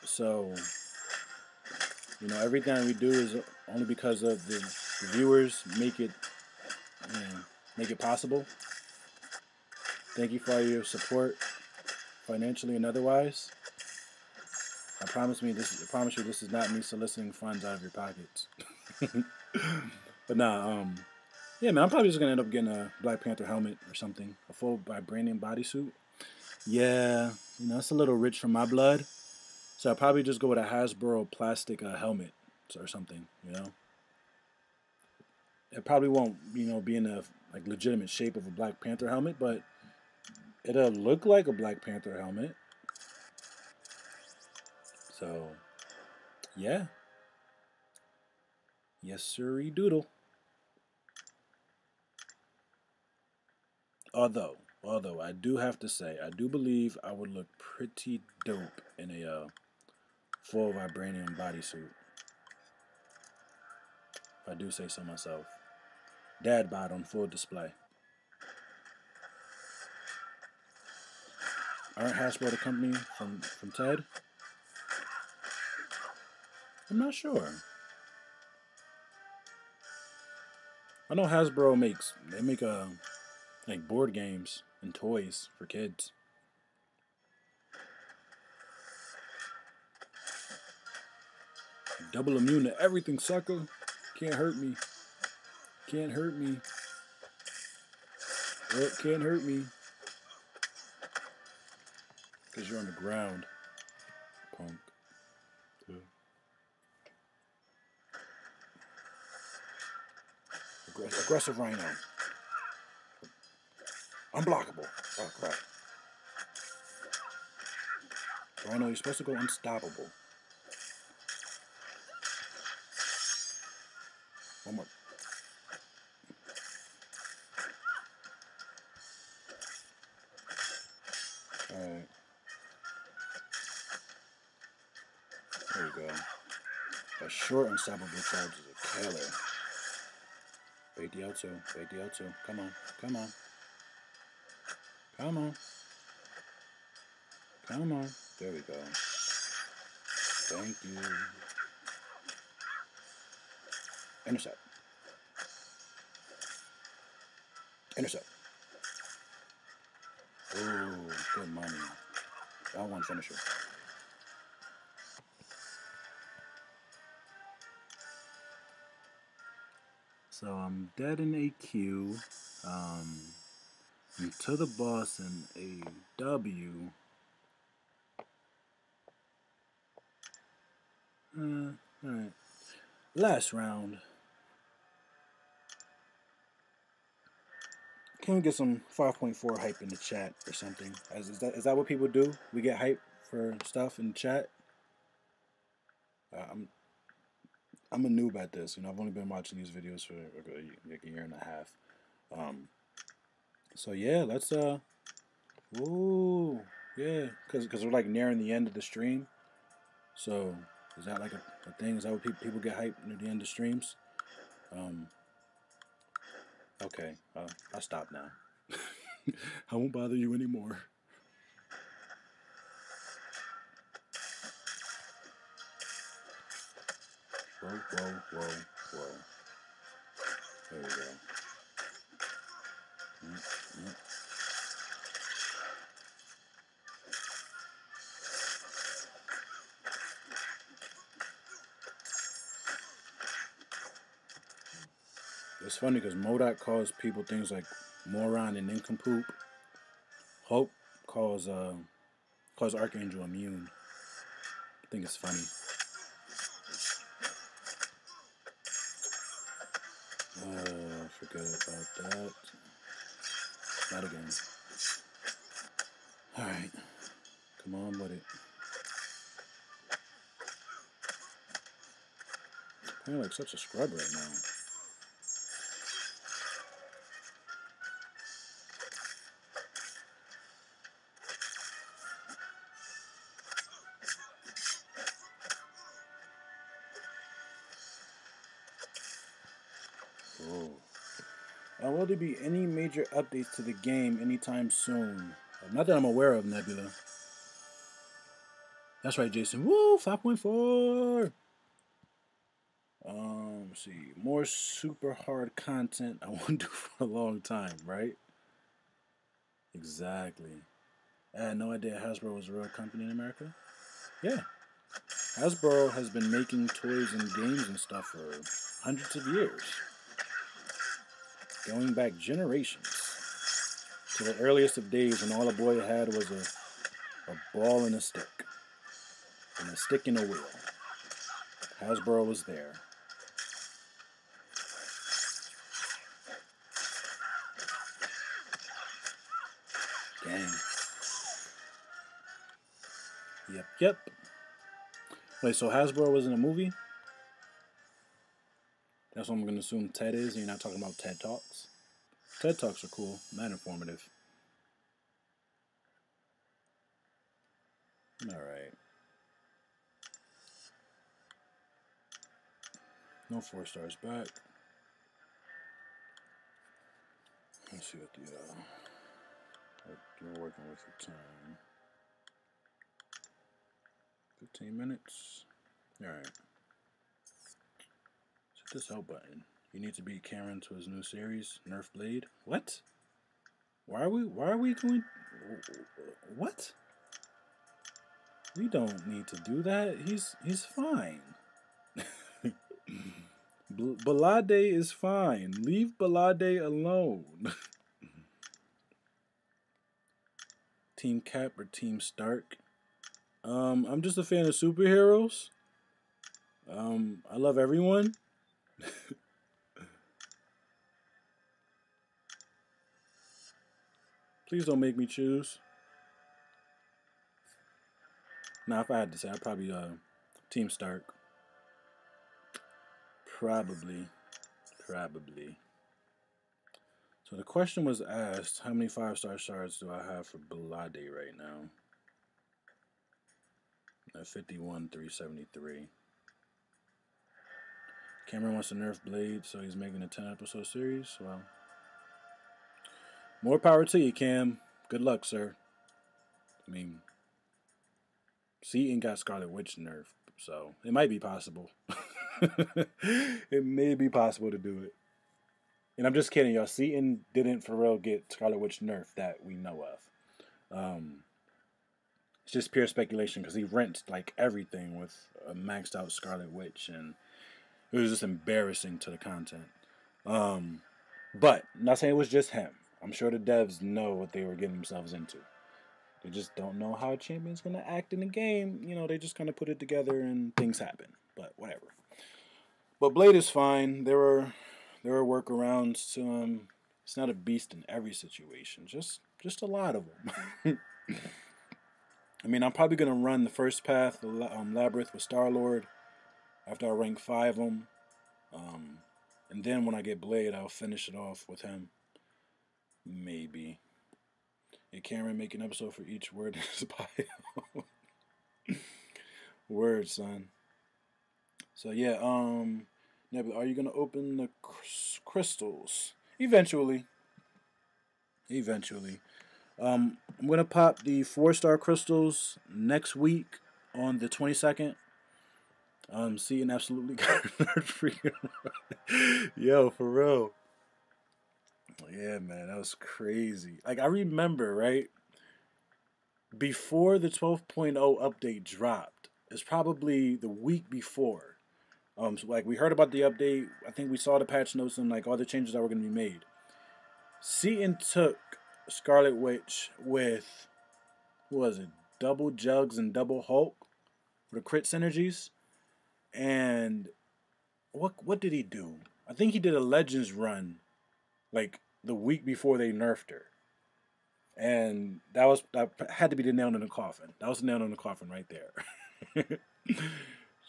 so everything we do is only because of the viewers you know, make it possible. Thank you for your support, financially and otherwise. I promise you, this is not me soliciting funds out of your pockets. But nah, yeah, man, I'm probably just gonna end up getting a Black Panther helmet or something, a full vibranium bodysuit. Yeah, it's a little rich for my blood, so I'll probably just go with a Hasbro plastic helmet or something. It probably won't, be in a like legitimate shape of a Black Panther helmet, but it'll look like a Black Panther helmet. So, yeah, yes, sirree doodle. Although I do have to say, I do believe I would look pretty dope in a full vibranium bodysuit. If I do say so myself. Dad bod on full display. Aren't Hasbro the company from Ted? I'm not sure. I know Hasbro they make like board games and toys for kids. Double immune to everything, sucker. Can't hurt me. Can't hurt me. Oh, can't hurt me. Because you're on the ground, punk. Yeah. Aggressive Rhino. Unblockable. Oh, crap. Rhino, you're supposed to go unstoppable. One more. Alright. There we go. A short unstoppable charge is a killer. Bait the L2. Bait the L2. Come on. Come on. Come on. Come on. There we go. Thank you. Intercept. Intercept. Ooh, good money. That one finisher. So I'm dead in AQ. I'm to the boss in a W. Alright. Last round. Can we get some 5.4 hype in the chat or something? Is that what people do? We get hype for stuff in the chat? I'm a noob at this. I've only been watching these videos for like a year and a half. So yeah, let's ooh, yeah, because we're like nearing the end of the stream. So is that like a thing? Is that what people get hyped near the end of streams? Okay, I'll stop now. I won't bother you anymore. Whoa, whoa, whoa, whoa. There we go. It's funny because MODOK calls people things like moron and nincompoop. Hope calls Archangel immune. I think it's funny. Forget about that. Not again. Alright. Come on with it. I'm like such a scrub right now. Oh. Will there be any major updates to the game anytime soon? Not that I'm aware of, Nebula. That's right, Jason. Woo, 5.4. Let's see. More super hard content I won't do for a long time, right? Exactly. I had no idea Hasbro was a real company in America. Yeah. Hasbro has been making toys and games and stuff for hundreds of years. Going back generations. To the earliest of days when all a boy had was a ball and a stick. And a stick and a wheel. Hasbro was there. Gang. Yep. Wait, so Hasbro was in a movie? That's what I'm going to assume TED is, and you're not talking about TED Talks? TED Talks are cool, not informative. Alright. No 4 stars back. Let's see what you're working with your time. 15 minutes. Alright. Hit this help button. You need to beat Cameron to his new series, Nerf Blade. What? Why are we going? What? We don't need to do that. He's fine. Balade is fine. Leave Balade alone. Team Cap or Team Stark? I'm just a fan of superheroes. I love everyone. Please don't make me choose. Now, if I had to say, I'd probably Team Stark. Probably. So the question was asked, how many 5-star shards do I have for Balade right now? At 51,373. Cameron wants to nerf Blade, so he's making a 10-episode series. Well, more power to you, Cam. Good luck, sir. I mean, Seaton got Scarlet Witch nerfed, so it might be possible. It may be possible to do it. And I'm just kidding, y'all. Seaton didn't for real get Scarlet Witch nerfed that we know of. It's just pure speculation because he rinsed like everything with a maxed out Scarlet Witch, and it was just embarrassing to the content. But I'm not saying it was just him. I'm sure the devs know what they were getting themselves into. They just don't know how a champion's gonna act in the game. You know, they just kind of put it together and things happen. But whatever. But Blade is fine. There are workarounds to him. It's not a beast in every situation. Just a lot of them. I mean, I'm probably gonna run the first path, the Labyrinth with Star-Lord, after I rank 5 them. And then when I get Blade, I'll finish it off with him. Maybe. Hey, Cameron, make an episode for each word in his bio. Word, son. So yeah, Nebula, are you gonna open the crystals? Eventually. I'm gonna pop the 4-star crystals next week on the 22nd. Seeing absolutely got freaking. Yo, for real. Yeah, man, that was crazy. Like, I remember, right? Before the 12.0 update dropped, it's probably the week before. So like we heard about the update. I think we saw the patch notes and like all the changes that were going to be made. Seaton took Scarlet Witch with, what was it, double Jugs and double Hulk for the crit synergies. And what did he do? I think he did a Legends run like the week before they nerfed her. And that had to be the nail in the coffin. That was the nail in the coffin right there.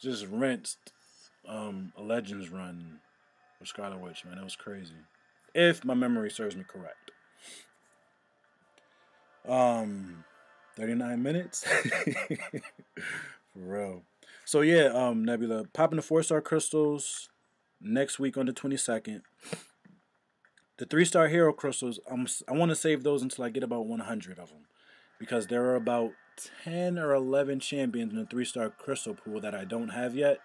Just rinsed a Legends run with Scarlet Witch, man. That was crazy. If my memory serves me correct. 39 minutes? For real. So yeah, Nebula, popping the 4-star crystals next week on the 22nd. The 3-star hero crystals, I want to save those until I get about 100 of them. Because there are about 10 or 11 champions in the 3-star crystal pool that I don't have yet.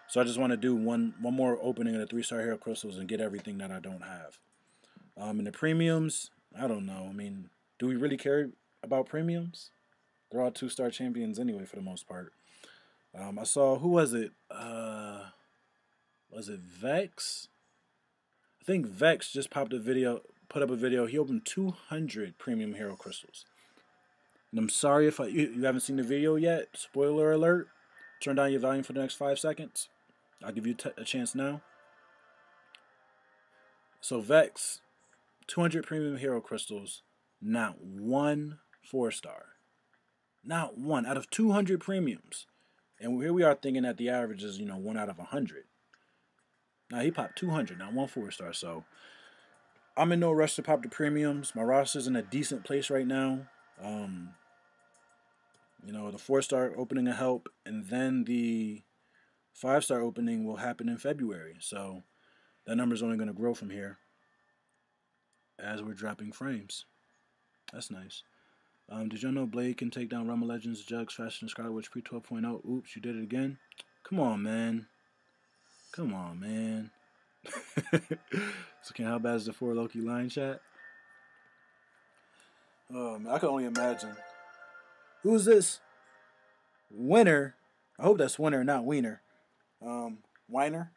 So I just want to do one more opening of the 3-star hero crystals and get everything that I don't have. And the premiums, I don't know. I mean, do we really care about premiums? They're all 2-star champions anyway for the most part. I saw, who was it? Was it Vex? I think Vex just put up a video. He opened 200 premium hero crystals. And I'm sorry if you haven't seen the video yet. Spoiler alert. Turn down your volume for the next 5 seconds. I'll give you a chance now. So Vex, 200 premium hero crystals, not one 4-star. Not one out of 200 premiums. And here we are thinking that the average is, 1 out of 100. Now he popped 200, not one 4-star. So I'm in no rush to pop the premiums. My roster's in a decent place right now. The 4-star opening will help, and then the 5-star opening will happen in February. So that number's only going to grow from here as we're dropping frames. That's nice. Did y'all know Blade can take down Realm of Legends, Jugs, faster than Scarlet Witch pre-12.0? Oops, you did it again. Come on, man. Come on, man. So, how bad is the 4 Loki line chat? I can only imagine. Who's this? Winner. I hope that's Winner, not Wiener. Weiner.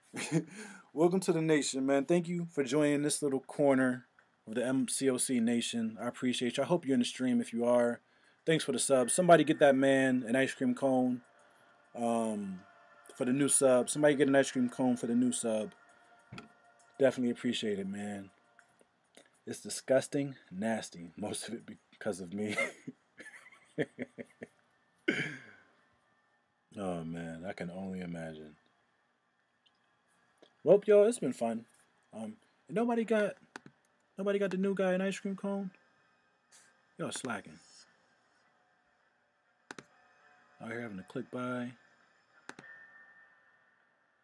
Welcome to the nation, man. Thank you for joining this little corner of the MCOC nation. I appreciate you. I hope you're in the stream. If you are, thanks for the sub. Somebody get that man an ice cream cone for the new sub. Somebody get an ice cream cone for the new sub. Definitely appreciate it, man. It's disgusting, nasty. Most of it because of me. Oh, man. I can only imagine. Well, yo, it's been fun. Nobody got the new guy an ice cream cone? Y'all slacking. Out here having to click by.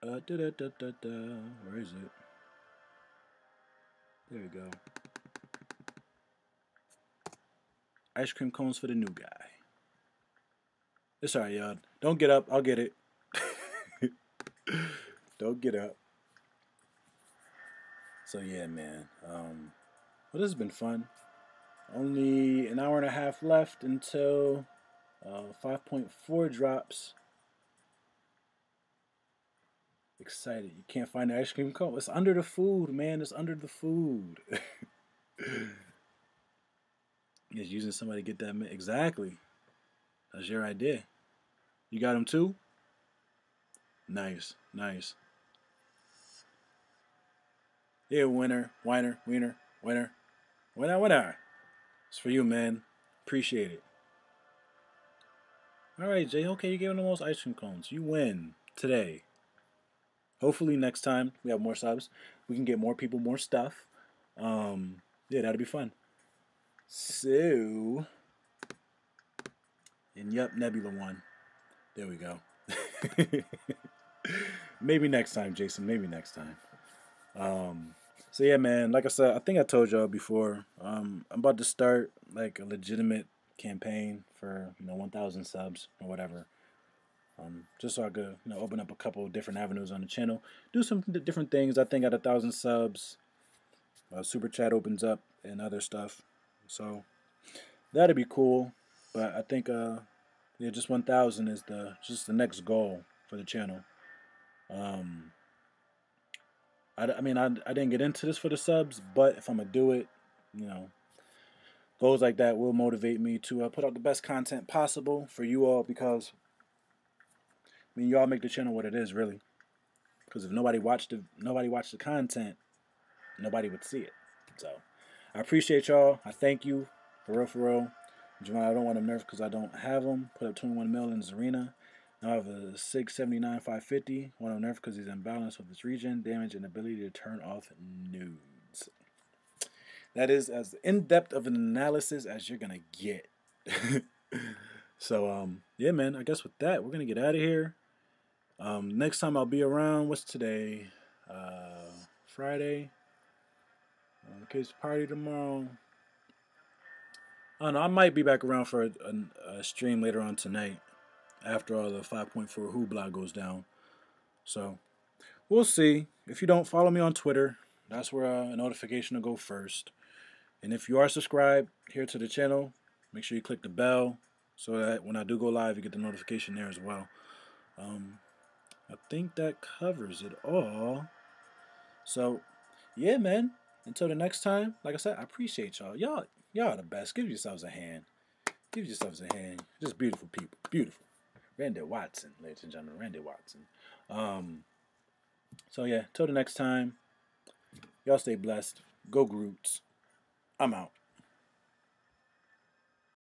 Where is it? There we go. Ice cream cones for the new guy. It's alright, y'all. Don't get up. I'll get it. Don't get up. So yeah, man. Well, this has been fun. Only an hour and a half left until 5.4 drops. Excited. You can't find the ice cream cone. It's under the food, man. It's under the food. It's using somebody to get that. Exactly. That's your idea. You got him too? Nice. Nice. Yeah, winner. It's for you, man. Appreciate it. Alright, Jay. Okay, you gave him the most ice cream cones. You win today. Hopefully next time we have more subs. We can get more people, more stuff. Yeah, that'll be fun. So, and yep, Nebula won. There we go. Maybe next time, Jason. Maybe next time. So yeah, man. Like I said, I think I told y'all before. I'm about to start like a legitimate campaign for 1,000 subs or whatever. Just so I could open up a couple different avenues on the channel, do some different things. I think at 1,000 subs, super chat opens up and other stuff. So that'd be cool. But I think yeah, just 1,000 is the next goal for the channel. I mean, I didn't get into this for the subs, but if I'm gonna do it, goals like that will motivate me to put out the best content possible for you all, because I mean, y'all make the channel what it is, really. Because if nobody watched the content, nobody would see it. So I appreciate y'all. I thank you For real. Javon, I don't want him nerfed because I don't have him. Put up 21 mil in his arena. Now I have a 679 550. Want him nerfed because he's imbalanced with his regen, damage, and ability to turn off nudes. That is as in-depth of an analysis as you're going to get. So, yeah, man, I guess with that, we're going to get out of here. Next time I'll be around, what's today? Friday. Kids party tomorrow. I don't know, I might be back around for a stream later on tonight after all the 5.4 hoopla goes down. So, we'll see. If you don't follow me on Twitter, that's where a notification will go first. And if you are subscribed here to the channel, make sure you click the bell so that when I do go live, you get the notification there as well. I think that covers it all. So, yeah, man. Until the next time, like I said, I appreciate y'all. Y'all are the best. Give yourselves a hand. Give yourselves a hand. Just beautiful people. Beautiful. Randy Watson, ladies and gentlemen. Randy Watson. So, yeah, till the next time, y'all stay blessed. Go Groots. I'm out.